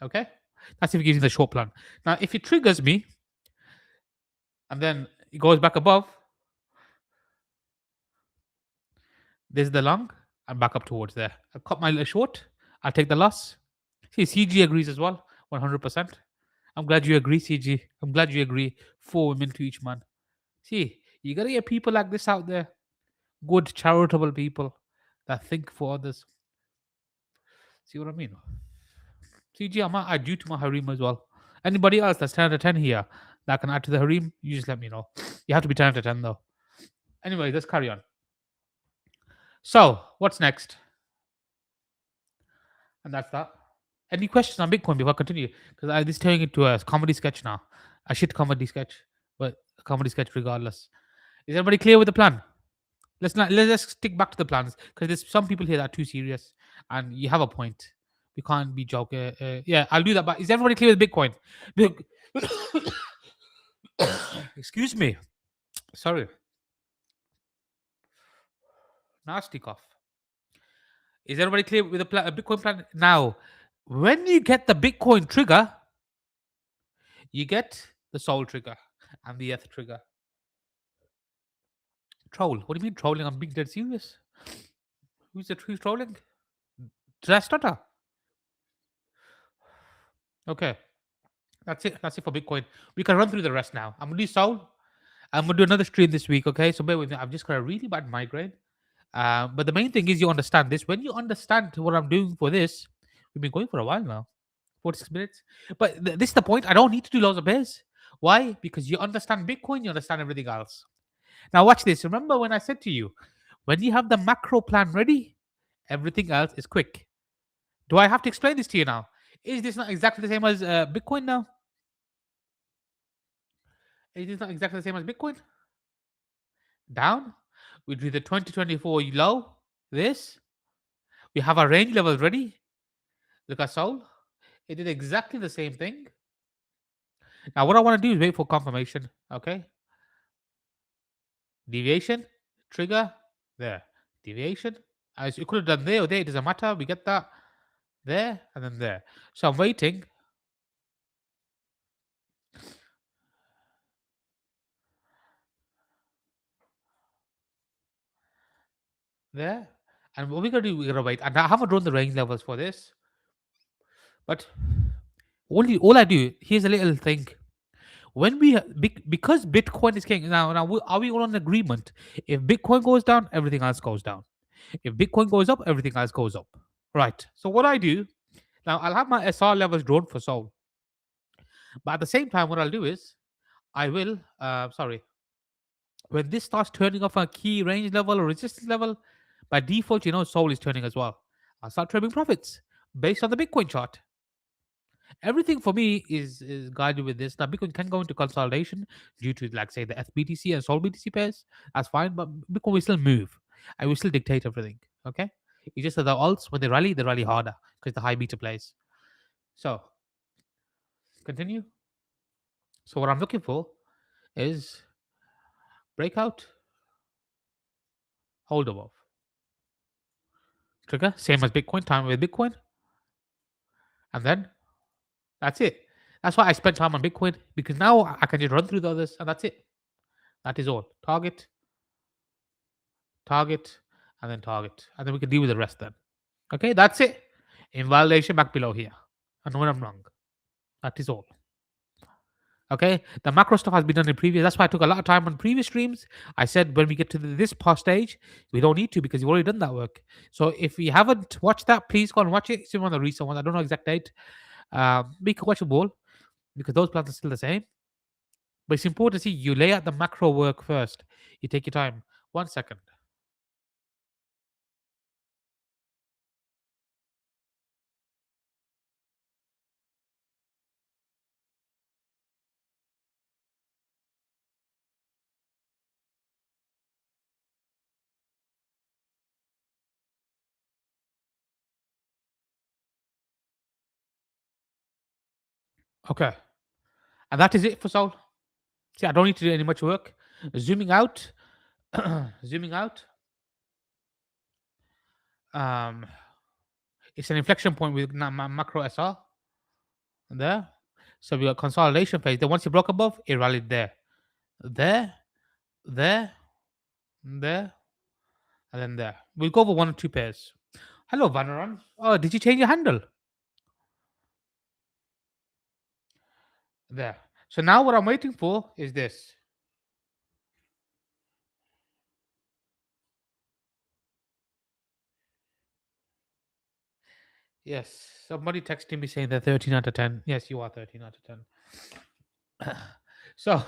Okay, that's if you're using the short plan. Now, if it triggers me and then it goes back above, there's the long, and back up towards there. I'll cut my little short. I'll take the loss. See, CG agrees as well, 100%. I'm glad you agree, CG. I'm glad you agree. 4 women to each man. See, you gotta get people like this out there. Good, charitable people that think for others. See what I mean? CG, I might add you to my harem as well. Anybody else that's 10 out of 10 here that can add to the harem, you just let me know. You have to be 10 out of 10 though. Anyway, let's carry on. So, what's next? And that's that. Any questions on Bitcoin before I continue? Because this is turning into a comedy sketch now. A shit comedy sketch, but a comedy sketch regardless. Is everybody clear with the plan? Let's stick back to the plans because there's some people here that are too serious, and you have a point. We can't be joking. Yeah, I'll do that. But is everybody clear with Bitcoin? Big- Excuse me. Sorry, nasty cough. Is everybody clear with the Bitcoin plan now? When you get the Bitcoin trigger, you get the Soul trigger and the Earth trigger. Troll. What do you mean trolling? I'm being dead serious. Who's trolling? Drastata. Okay. That's it. That's it for Bitcoin. We can run through the rest now. I'm gonna do Soul. I'm gonna do another stream this week. Okay, so bear with me. I've just got a really bad migraine. But the main thing is you understand this. When you understand what I'm doing for this, we've been going for a while now, 46 minutes. But this is the point. I don't need to do loads of pairs. Why? Because you understand Bitcoin, you understand everything else. Now watch this. Remember when I said to you, when you have the macro plan ready, everything else is quick. Do I have to explain this to you now? Is this not exactly the same as Bitcoin now? Is this not exactly the same as Bitcoin? Down. We do the 2024 low. This. We have our range levels ready. Look at Soul. It did exactly the same thing. Now, what I want to do is wait for confirmation. Okay. Deviation. Trigger. There. Deviation. As you could have done there or there. It doesn't matter. We get that there and then there. So I'm waiting. There. And what we're going to do, we're going to wait. And I haven't drawn the range levels for this. But all I do, here's a little thing. When because Bitcoin is king now, are we all on agreement? If Bitcoin goes down, everything else goes down. If Bitcoin goes up, everything else goes up. Right. So what I do now, I'll have my SR levels drawn for Soul, but at the same time, what I'll do is I will sorry, when this starts turning off a key range level or resistance level, by default, Soul is turning as well. I'll start trimming profits based on the Bitcoin chart. Everything for me is guided with this. Now, Bitcoin can go into consolidation due to, like, say, the FBTC and Sol BTC pairs. That's fine, but Bitcoin will still move. I will still dictate everything. Okay, it's just that the alts, when they rally harder because the high beta plays. So continue. So what I'm looking for is breakout, hold above, trigger, same as Bitcoin, time with Bitcoin, and then that's it. That's why I spent time on Bitcoin, because now I can just run through the others, and that's it. That is all. Target, and then target. And then we can deal with the rest then. Okay, that's it. Invalidation back below here. I know when I'm wrong. That is all. Okay, the macro stuff has been done in previous. That's why I took a lot of time on previous streams. I said when we get to this past stage, we don't need to because you've already done that work. So if you haven't watched that, please go and watch it. It's in one of the recent ones. I don't know exact date. We can watch a ball because those plans are still the same. But it's important to see you lay out the macro work first. You take your time. 1 second. Okay. And that is it for Sol. See, I don't need to do any much work. Zooming out, zooming out. Um, it's an inflection point with macro SR there. So we got consolidation phase. Then once you broke above, it rallied there, there, there, there, and then there. We'll go over one or two pairs. Hello, Vanaran. Oh, did you change your handle? There. So now what I'm waiting for is this. Yes, somebody texted me saying they're 13 out of 10. Yes, you are 13 out of 10. So,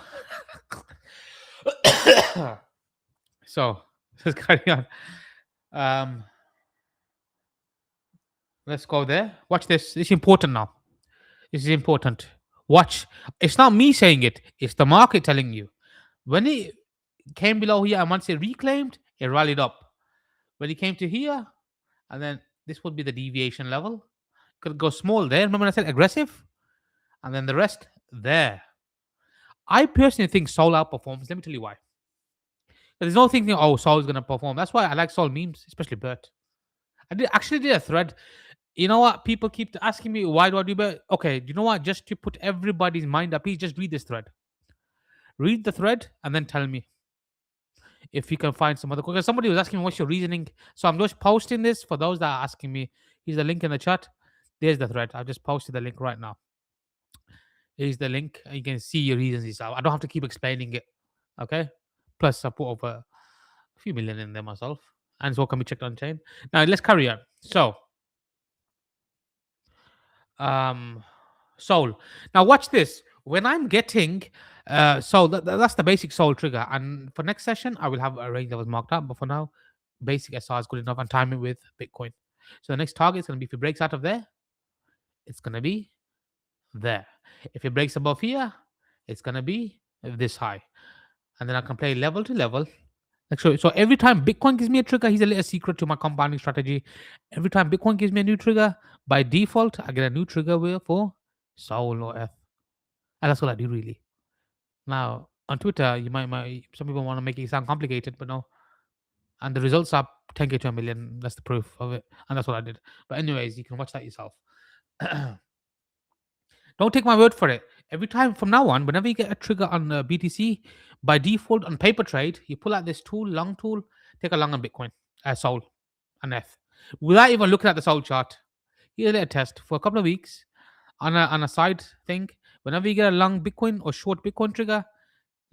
so let's carry on. Um, let's go there. Watch this. It's important now. This is important. Watch. It's not me saying it. It's the market telling you. When it came below here and once it reclaimed, it rallied up. When it came to here, and then this would be the deviation level. Could go small there. Remember when I said aggressive? And then the rest there. I personally think Sol outperforms. Let me tell you why. There's no thinking, oh, Sol is going to perform. That's why I like Sol memes, especially Bert. Actually did a thread. You know what? People keep asking me, why do I do Bert? Okay, you know what? Just to put everybody's mind up, please just read this thread. Read the thread and then tell me if you can find some other. Because somebody was asking me, what's your reasoning? So I'm just posting this for those that are asking me. Here's the link in the chat. There's the thread. I've just posted the link right now. Here's the link. You can see your reasons yourself. I don't have to keep explaining it. Okay. Plus, I put over a few million in there myself. And it's all can be checked on chain. Now let's carry on. So, Soul. Now watch this. When I'm getting that's the basic Soul trigger. And for next session, I will have a range that was marked up. But for now, basic SR is good enough and time it with Bitcoin. So the next target is going to be if it breaks out of there, it's going to be there. If it breaks above here, it's going to be this high. And then I can play level to level. So every time Bitcoin gives me a trigger, here's a little secret to my compounding strategy. Every time Bitcoin gives me a new trigger, by default, I get a new trigger for Soul or F. And that's what I do really. Now, on Twitter, you might some people want to make it sound complicated, but no. And the results are 10K to a million. That's the proof of it. And that's what I did. But anyways, you can watch that yourself. Don't take my word for it. Every time from now on, whenever you get a trigger on BTC, by default on paper trade, you pull out this tool, long tool, take a long on Bitcoin, Soul, and F, without even looking at the Soul chart. Here's a test for a couple of weeks on a side thing. Whenever you get a long Bitcoin or short Bitcoin trigger,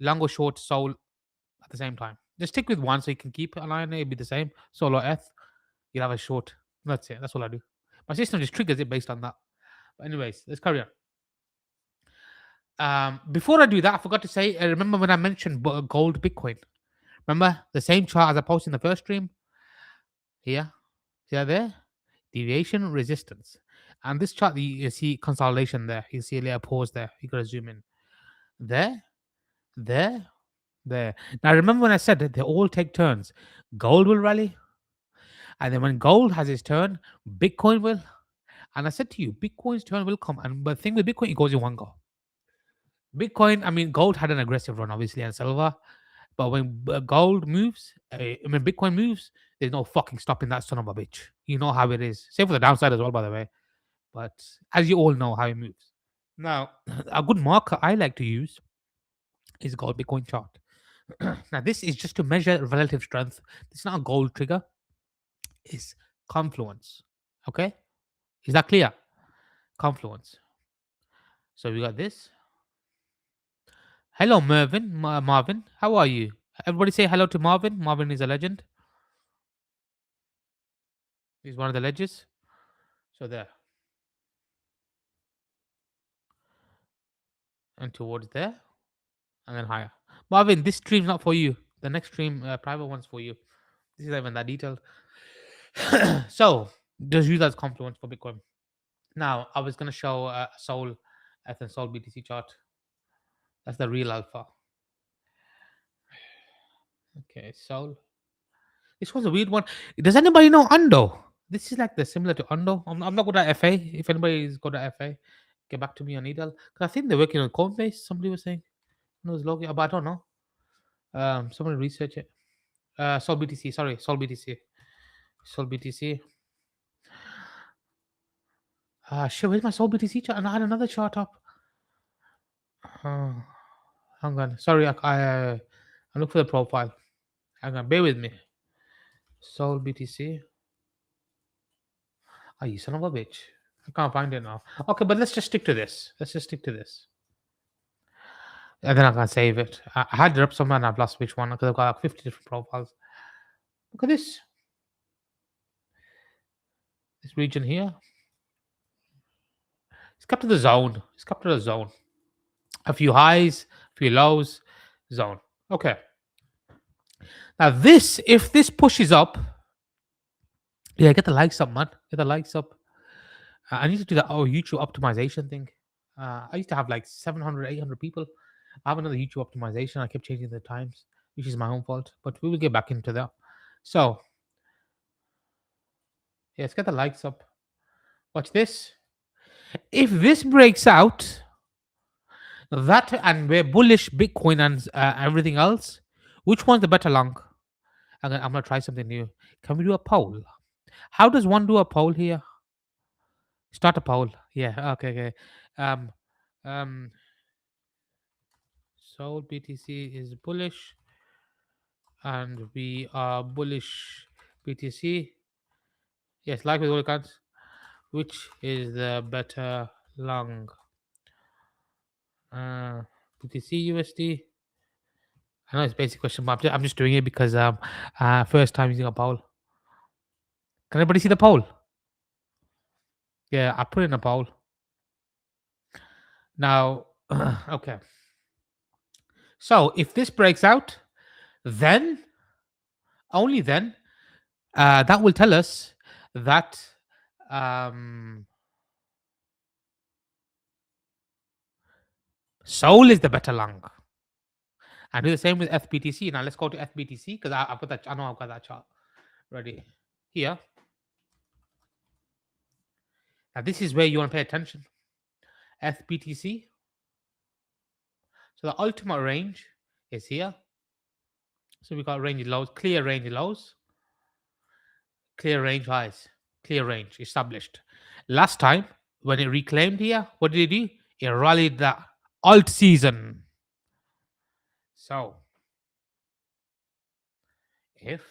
long or short Soul at the same time. Just stick with one so you can keep an eye on it. It'll be the same. Soul or F, you'll have a short. That's it. That's all I do. My system just triggers it based on that. But anyways, let's carry on. Before I do that, I forgot to say, remember when I mentioned gold Bitcoin? Remember the same chart as I posted in the first stream? Here. See that there? Deviation, resistance. And this chart, you see consolidation there. You see a little pause there. You got to zoom in. There, there, there. Now, remember when I said that they all take turns? Gold will rally. And then when gold has its turn, Bitcoin will. And I said to you, Bitcoin's turn will come. And the thing with Bitcoin, it goes in one go. Bitcoin, I mean, gold had an aggressive run, obviously, and silver. But when gold moves, when Bitcoin moves, there's no fucking stopping that son of a bitch. You know how it is. Same for the downside as well, by the way. But as you all know how it moves. Now, a good marker I like to use is gold Bitcoin chart. Now, this is just to measure relative strength. It's not a gold trigger. It's confluence. Okay? Is that clear? Confluence. So we got this. Hello, Marvin. How are you? Everybody say hello to Marvin. Marvin is a legend. He's one of the ledges. So there. And towards there. And then higher. Marvin, this stream's not for you. The next stream, private one's for you. This is not even that detailed. So, just use that as confluence for Bitcoin. Now, I was going to show Soul, and Soul BTC chart. That's the real alpha. Okay, Soul. This was a weird one. Does anybody know Undo? This is like the similar to Undo. I'm not good at FA. If anybody is good at FA, Get back to me on Needle. 'Cause I think they're working on Coinbase. Somebody was saying. No, it's logo, but I don't know. Someone research it. Sol BTC. Sorry, Sol BTC. Sol BTC. Shit. Where's my Sol BTC chart? And I had another chart up. Hang on. Sorry, I look for the profile. Hang on. Bear with me. Sol BTC. Oh, you son of a bitch. I can't find it now. Okay, but let's just stick to this. Let's just stick to this. And then I can save it. I had it up somewhere and I've lost which one because I've got like 50 different profiles. Look at this. This region here. It's kept to the zone. It's kept to the zone. A few highs, a few lows, zone. Okay. Now this, if this pushes up, yeah, get the likes up, man. Get the likes up. I need to do that YouTube optimization thing. I used to have like 700, 800 people. I have another YouTube optimization. I kept changing the times, which is my own fault. But we will get back into that. So, yeah, let's get the likes up. Watch this. If this breaks out, that and we're bullish Bitcoin and everything else, which one's the better long? I'm gonna try something new. Can we do a poll? How does one do a poll here? Start a poll. Yeah. Okay. Okay. Um. Um. Sol BTC is bullish, and we are bullish BTC. Yes, like with all accounts. Which is the better long? BTC USD. I know it's a basic question, but I'm just doing it because first time using a poll. Can anybody see the poll? Yeah, I put in a poll. Now, okay. So if this breaks out, then only then that will tell us that Sol is the better long. And do the same with FBTC. Now let's go to FBTC because I've got that. I know I've got that chart ready here. Now this is where you want to pay attention. FBTC. So the ultimate range is here. So we got range lows, clear range lows, clear range highs, clear range established. Last time when it reclaimed here, what did it do? It rallied the alt season. So if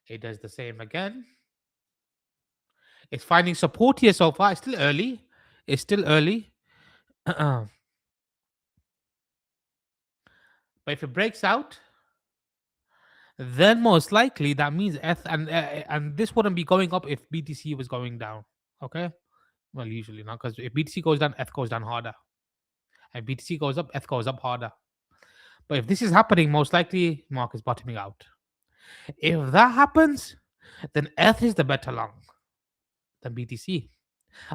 it does the same again, it's finding support here so far. It's still early. It's still early. But if it breaks out, then most likely that means and this wouldn't be going up if BTC was going down. Okay. Well, usually not, because if BTC goes down, ETH goes down harder. And BTC goes up, ETH goes up harder. But if this is happening, most likely market is bottoming out. If that happens, then ETH is the better long than BTC.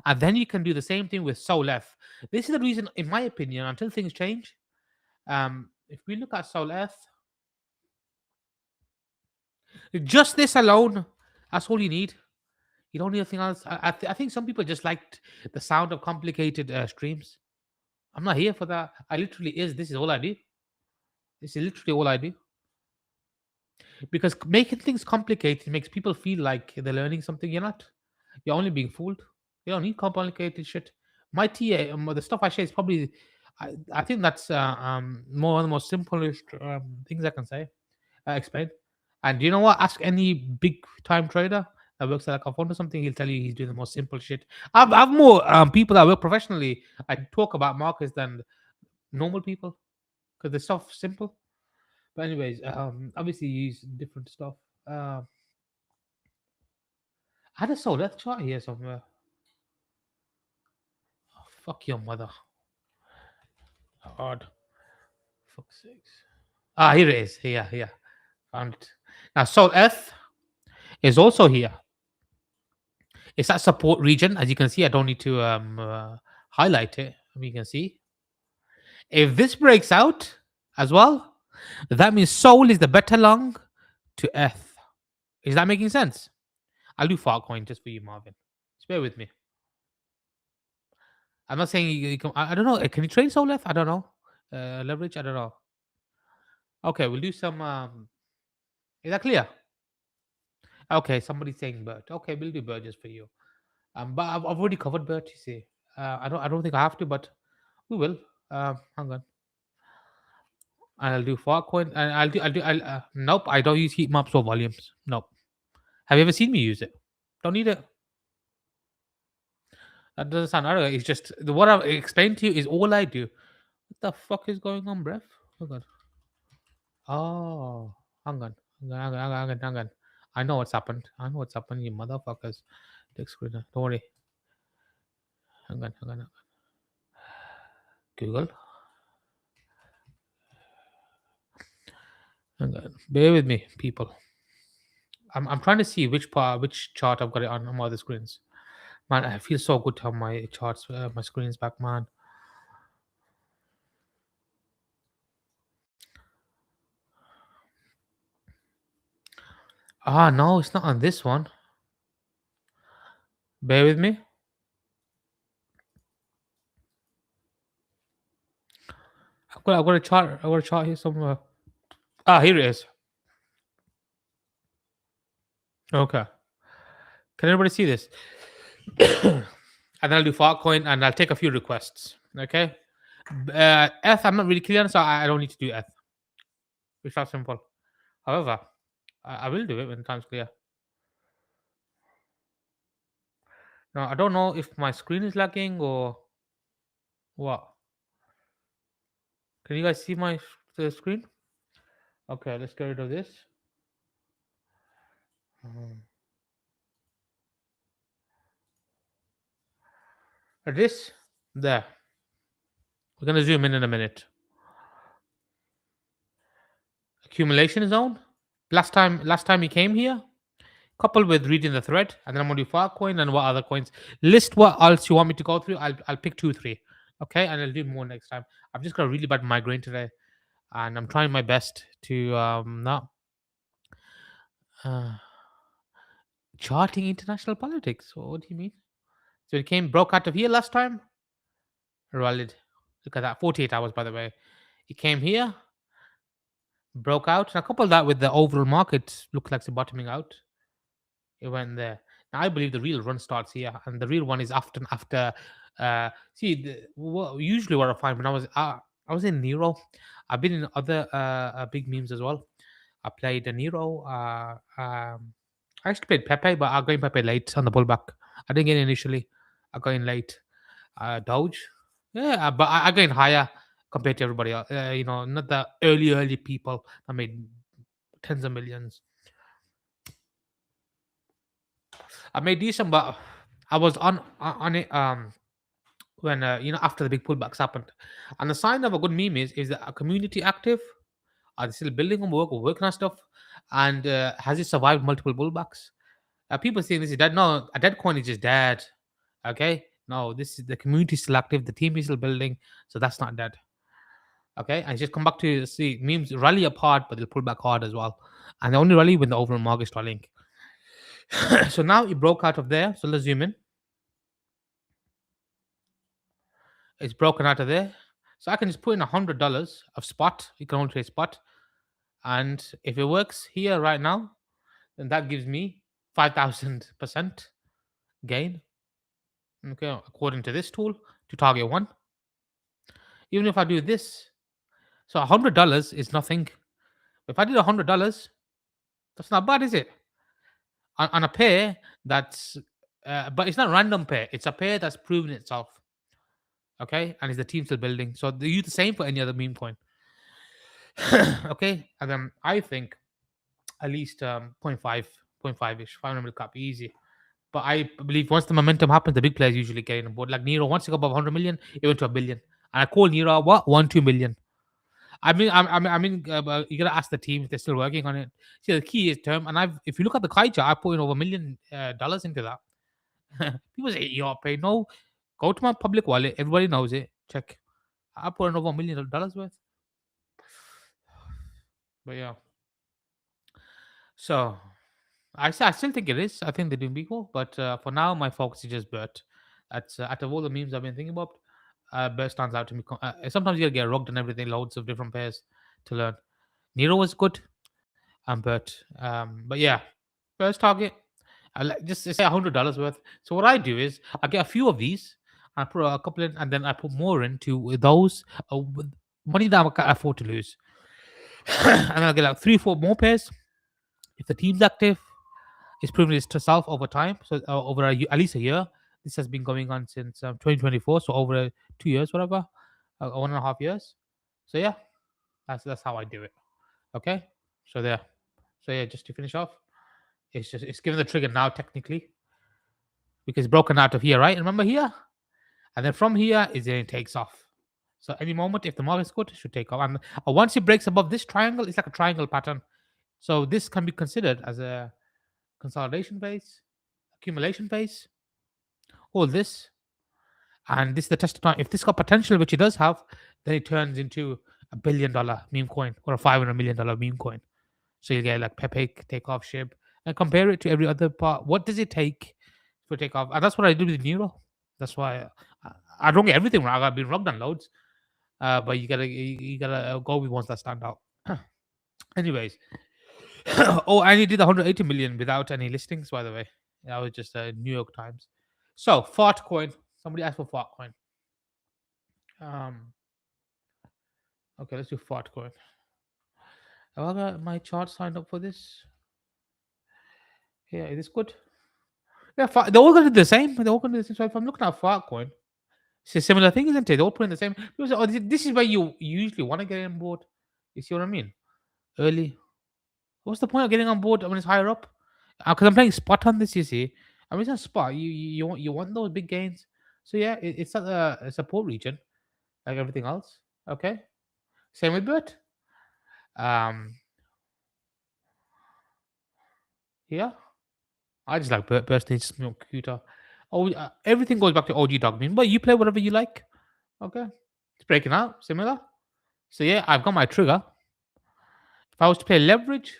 And then you can do the same thing with Sol F. This is the reason, in my opinion, until things change. If we look at Sol F, just this alone, that's all you need. You don't need anything else. I think some people just liked the sound of complicated streams. I'm not here for that. This is all I do. This is literally all I do. Because making things complicated makes people feel like they're learning something. You're not. You're only being fooled. You don't need complicated shit. My TA, the stuff I share is probably, I think that's more of the most simplest things I can say, explain. And you know what? Ask any big time trader that works at like a fund or something. He'll tell you he's doing the most simple shit. I've more people that work professionally. I talk about markets than normal people because the stuff simple. But anyways, obviously you use different stuff. I had a Soul Earth chart here somewhere. Oh, fuck your mother. Hard. Fuck's sakes. Here it is. Here. Found it. Now Soul Earth is also here. It's that support region. As you can see, I don't need to highlight it. You can see. If this breaks out as well, that means Soul is the better long to ETH. Is that making sense? I'll do Farcoin just for you, Marvin. Just bear with me. I'm not saying you can. I don't know. Can you trade Solef? I don't know. Leverage. I don't know. Okay, we'll do some. Is that clear? Okay, somebody's saying bird. Okay, we'll do bird just for you. But I've already covered bird. You see, I don't think I have to, but we will. Hang on. I'll do Farcoin, and nope. I don't use heat maps or volumes. Nope. Have you ever seen me use it? Don't need it. That doesn't sound arrogant. It's just what I've explained to you is all I do. What the fuck is going on, bruv? Hang on. Oh, hang on. Hang on. I know what's happened. I know what's happened, you motherfuckers. Take screen. Don't worry. Hang on. Google. Hang on. Bear with me, people. I'm trying to see which chart I've got it on my other screens. Man, I feel so good to have my charts, my screens back, man. Ah, no, it's not on this one. Bear with me. I've got a chart. I've got a chart here somewhere. Ah, here it is. Okay. Can everybody see this? And then I'll do Farcoin and I'll take a few requests. Okay. Eth, I'm not really clear, so I don't need to do Eth. It's not simple. However, I will do it when time's clear. Now, I don't know if my screen is lagging or what. Can you guys see the screen? Okay, let's get rid of this. This, there. We're gonna zoom in a minute. Accumulation zone. Last time he came here, coupled with reading the thread, and then I'm gonna do Filecoin and what other coins. List what else you want me to go through. I'll pick 2, 3. Okay, and I'll do more next time. I've just got a really bad migraine today, and I'm trying my best to not uh, charting international politics. What do you mean? So it broke out of here last time. Rallied. Look at that. 48 hours, by the way. It came here, broke out, and I coupled that with the overall market looked like it's bottoming out. It went there. Now I believe the real run starts here, and the real one is often after. Usually what I find when I was in Nero, I've been in other big memes as well. I played a Nero. I actually played Pepe, but I got in Pepe late on the pullback. I didn't get in initially. I got in late. Doge, yeah, but I got in higher compared to everybody else. Not the early people that made tens of millions. I made decent, but I was on it when after the big pullbacks happened. And the sign of a good meme is that a community active? Are they still building on work or working on stuff? And has it survived multiple pullbacks? People saying this is dead. No, a dead coin is just dead. Okay, no, this is the community still active. The team is still building, so that's not dead. Okay, and just come back to see memes rally apart, but they'll pull back hard as well. And they only rally when the overall market is rallying. So now it broke out of there. So let's zoom in. It's broken out of there. So I can just put in $100 of spot. You can only trade spot. And if it works here right now, then that gives me 5,000% gain. Okay, according to this tool, to target one. Even if I do this, so $100 is nothing. If I did $100, that's not bad, is it? On a pair that's, but it's not random pair. It's a pair that's proven itself. Okay, and it's the team still building. So they use the same for any other meme coin. Okay, and then I think at least 0.5 ish, 500 cap easy. But I believe once the momentum happens, the big players usually get on board. Like Nero, once it got above 100 million, it went to a billion. And I call Nero what 1-2 million. You gotta ask the team if they're still working on it. See, the key is term, and if you look at the Kaija, I put in over $1 million into that. People say you're paid. No, go to my public wallet. Everybody knows it. Check. I put in over $1 million worth. But yeah. So I still think it is. I think they're doing equal. But for now, my focus is just Bert. That's out of all the memes I've been thinking about, Bert stands out to me. Sometimes you gotta get rugged and everything, loads of different pairs to learn. Nero was good, and Bert. But yeah, first target, I like just say $100 worth. So what I do is I get a few of these, I put a couple in, and then I put more into those with money that I can afford to lose, and then I get like 3, 4 more pairs if the team's active. It's proven itself over time. So over at least a year. This has been going on since 2024. So over 2 years, whatever, 1.5 years. So yeah, that's how I do it. Okay. So there. So yeah, just to finish off, it's given the trigger now technically because it's broken out of here, right? Remember here, and then from here is then it takes off. So any moment, if the market's good, it should take off. And once it breaks above this triangle, it's like a triangle pattern. So this can be considered as a consolidation phase, accumulation phase, all this. And this is the test of time. If this got potential, which it does have, then it turns into $1 billion meme coin or a $500 million meme coin. So you get like Pepe take off ship and compare it to every other part. What does it take for take off? And that's what I do with Neuro. That's why I don't get everything wrong. I've been rugged on loads, but you gotta go with ones that stand out. Anyways, oh, and he did 180 million without any listings, by the way. That was just New York Times. So fart coin. Somebody asked for fart coin. Okay, let's do fart coin. Have I got my chart signed up for this? Yeah, is this good? Yeah, they're all going to do the same. They're all going to do the same. So if I'm looking at fart coin, it's a similar thing, isn't it? They're all putting the same. Oh, this is where you usually want to get on board. You see what I mean? Early. What's the point of getting on board when it's higher up? Because I'm playing spot on this, you see. I mean, it's not spot. You want those big gains. So yeah, it's at a support region, like everything else. Okay. Same with Bert. Um, yeah. I just like Bert needs to be cuter. Oh, everything goes back to OG dog mean, but you play whatever you like. Okay. It's breaking out, similar. So yeah, I've got my trigger. If I was to play leverage,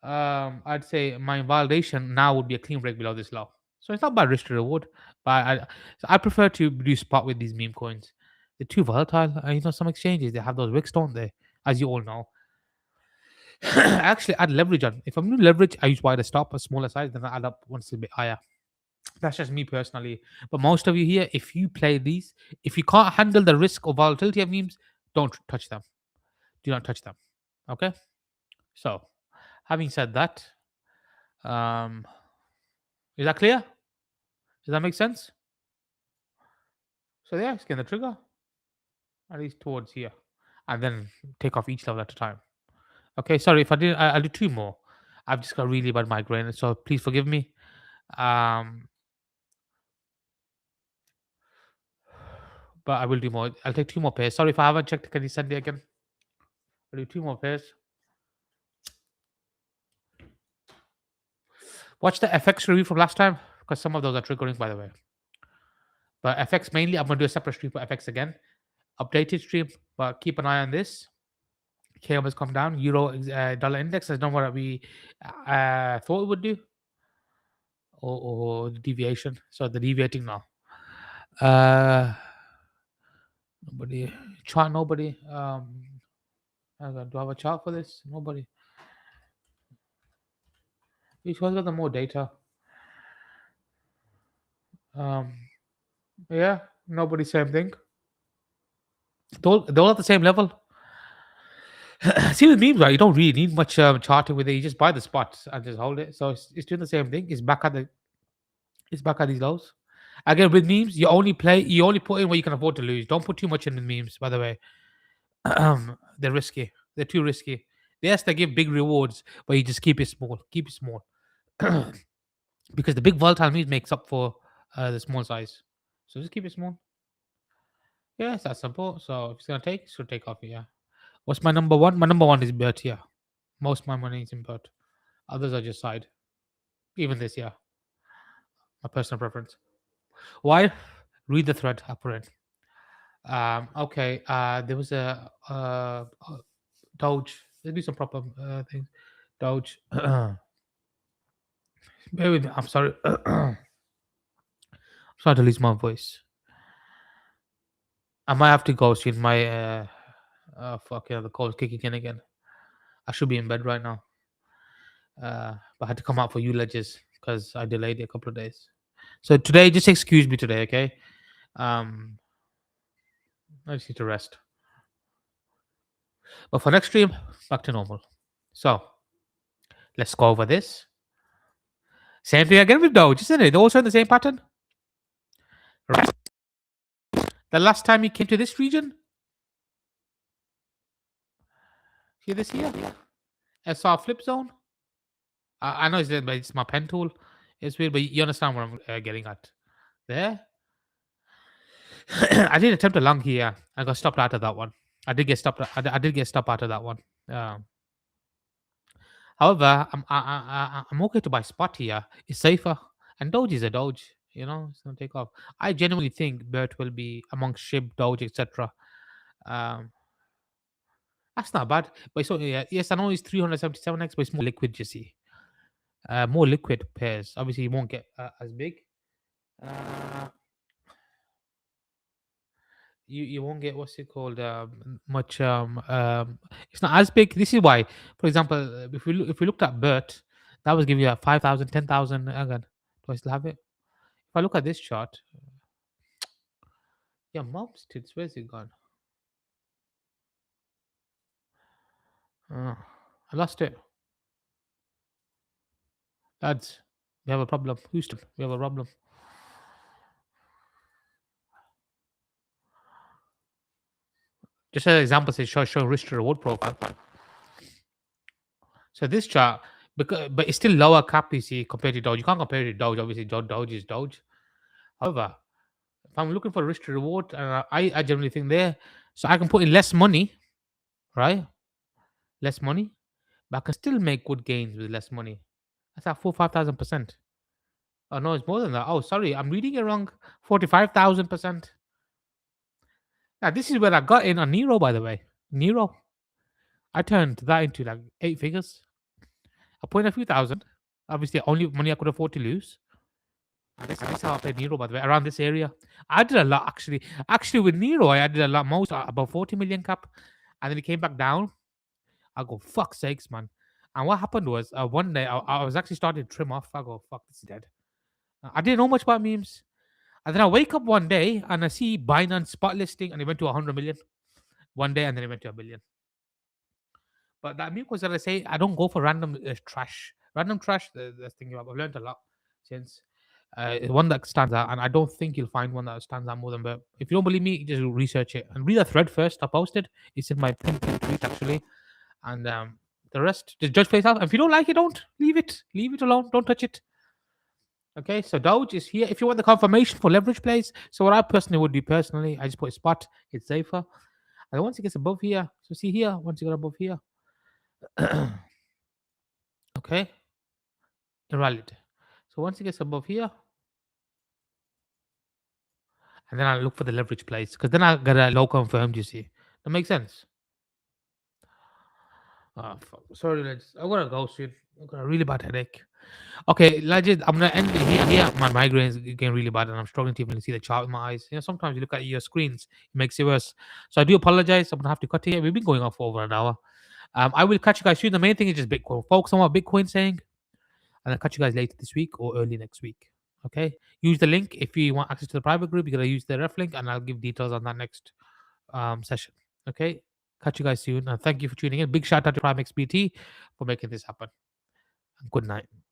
I'd say my validation now would be a clean break below this low. So it's not bad risk to reward, but I prefer to do spot with these meme coins. They're too volatile. Some exchanges they have those wicks, don't they? As you all know. Actually, add leverage on. If I'm doing leverage, I use wider stop, a smaller size, then I add up once a bit higher. That's just me personally. But most of you here, if you play these, if you can't handle the risk of volatility of memes, don't touch them. Do not touch them. Okay. So, having said that, um, is that clear? Does that make sense? So yeah, scan the trigger at least towards here, and then take off each level at a time. Okay. Sorry if I didn't. I'll do 2 more. I've just got really bad migraine, so please forgive me. Um, but I will do more. I'll take 2 more pairs. Sorry if I haven't checked. Can you send it again? I'll do 2 more pairs. Watch the FX review from last time because some of those are triggering, by the way. But FX mainly, I'm going to do a separate stream for FX again. Updated stream, but keep an eye on this. KM has come down. Euro dollar index has done what we thought it would do, or the deviation. So the deviating now. Nobody chart. Nobody. Do I have a chart for this? Nobody. Which one's got the more data? Yeah, nobody. Same thing. They're all at the same level. See with memes, right? You don't really need much charting with it. You just buy the spots and just hold it. So it's doing the same thing. It's back at these lows. Again, with memes, you only put in what you can afford to lose. Don't put too much in the memes, by the way. They're risky. They're too risky. Yes, they give big rewards, but you just keep it small. Keep it small. Because the big volatile memes makes up for the small size. So just keep it small. Yeah, it's that simple. So if it's gonna take, it's gonna take off. Yeah. What's my number one? My number one is Bert. Yeah. Most of my money is in Bert. Others are just side. Even this, yeah. My personal preference. Why? Read the thread I put in. Okay. There was a Doge. There'll be some proper things. Doge. Bear with me. I'm sorry. Starting to lose my voice. I might have to go soon. My fuck yeah, the cold's kicking in again. I should be in bed right now. But I had to come out for you ledges because I delayed it a couple of days. So today, just excuse me today, okay? Um, I just need to rest. But for next stream, back to normal. So let's go over this. Same thing again with Doge, isn't it? They're also in the same pattern. Right. The last time you came to this region, see this here? SR flip zone. I know it's my pen tool. It's weird, but you understand what I'm getting at. There. I did attempt a long here. I got stopped out of that one. I did get stopped. I did get stopped out of that one. However, I'm okay to buy spot here. It's safer, and Doge is a Doge. You know, it's gonna take off. I genuinely think BERT will be amongst SHIB, Doge, etc. Um, that's not bad. But so yeah, yes, I know it's 377x, but it's more liquid. You see, more liquid pairs. Obviously, you won't get as big. Uh, you won't get what's it called much it's not as big. This is why, for example, if we looked at BERT, that was giving you a 5,000, 10,000 again. Do I still have it? If I look at this chart, yeah, mom's tits, where's it gone? I lost it. Lads, we have a problem. Houston, we have a problem. Just as an example, say show risk to reward profile. So this chart, but it's still lower cap, you see, compared to Doge. You can't compare it to Doge. Obviously, Doge is Doge. However, if I'm looking for risk to reward, I generally think there, so I can put in less money, right? Less money, but I can still make good gains with less money. That's like 5,000%. Oh no, it's more than that. Oh, sorry, I'm reading it wrong. 45,000%. Now this is where I got in on Nero, by the way. Nero, I turned that into like 8 figures. I put in a few thousand. Obviously, only money I could afford to lose. And this is how I played Nero, by the way, around this area. I did a lot actually. Actually, with Nero, I did a lot most about 40 million cap, and then it came back down. I go, fuck sakes, man. And what happened was one day I was actually starting to trim off. I go, fuck, this is dead. I didn't know much about memes. And then I wake up one day and I see Binance spot listing and it went to 100 million one day and then it went to a billion. But that meme was that I say I don't go for random trash. Random trash, the thing I've learned a lot since. One that stands out, and I don't think you'll find one that stands out more than. But if you don't believe me, just research it and read the thread first. I posted. It's in my pinned tweet actually, and the rest just judge for yourself. If you don't like it, don't leave it. Leave it alone. Don't touch it. Okay, so Doge is here. If you want the confirmation for leverage plays, so what I personally would do personally, I just put a spot. It's safer. And once it gets above here, so see here, once you get above here, okay, it rallied. So once it gets above here, and then I look for the leverage plays because then I get a low confirmed. You see, that makes sense. Oh, fuck. Sorry, lads. I'm gonna go soon. I've got a really bad headache. Okay, legend. I'm gonna end it here. Here, my migraines getting really bad, and I'm struggling to even see the chart with my eyes. You know, sometimes you look at your screens, it makes it worse. So I do apologize. I'm gonna have to cut here. We've been going on for over an hour. I will catch you guys soon. The main thing is just Bitcoin. Focus on what Bitcoin's saying, and I'll catch you guys later this week or early next week. Okay. Use the link if you want access to the private group. You gotta use the ref link, and I'll give details on that next session. Okay. Catch you guys soon, and thank you for tuning in. Big shout out to PrimeXBT for making this happen. And good night.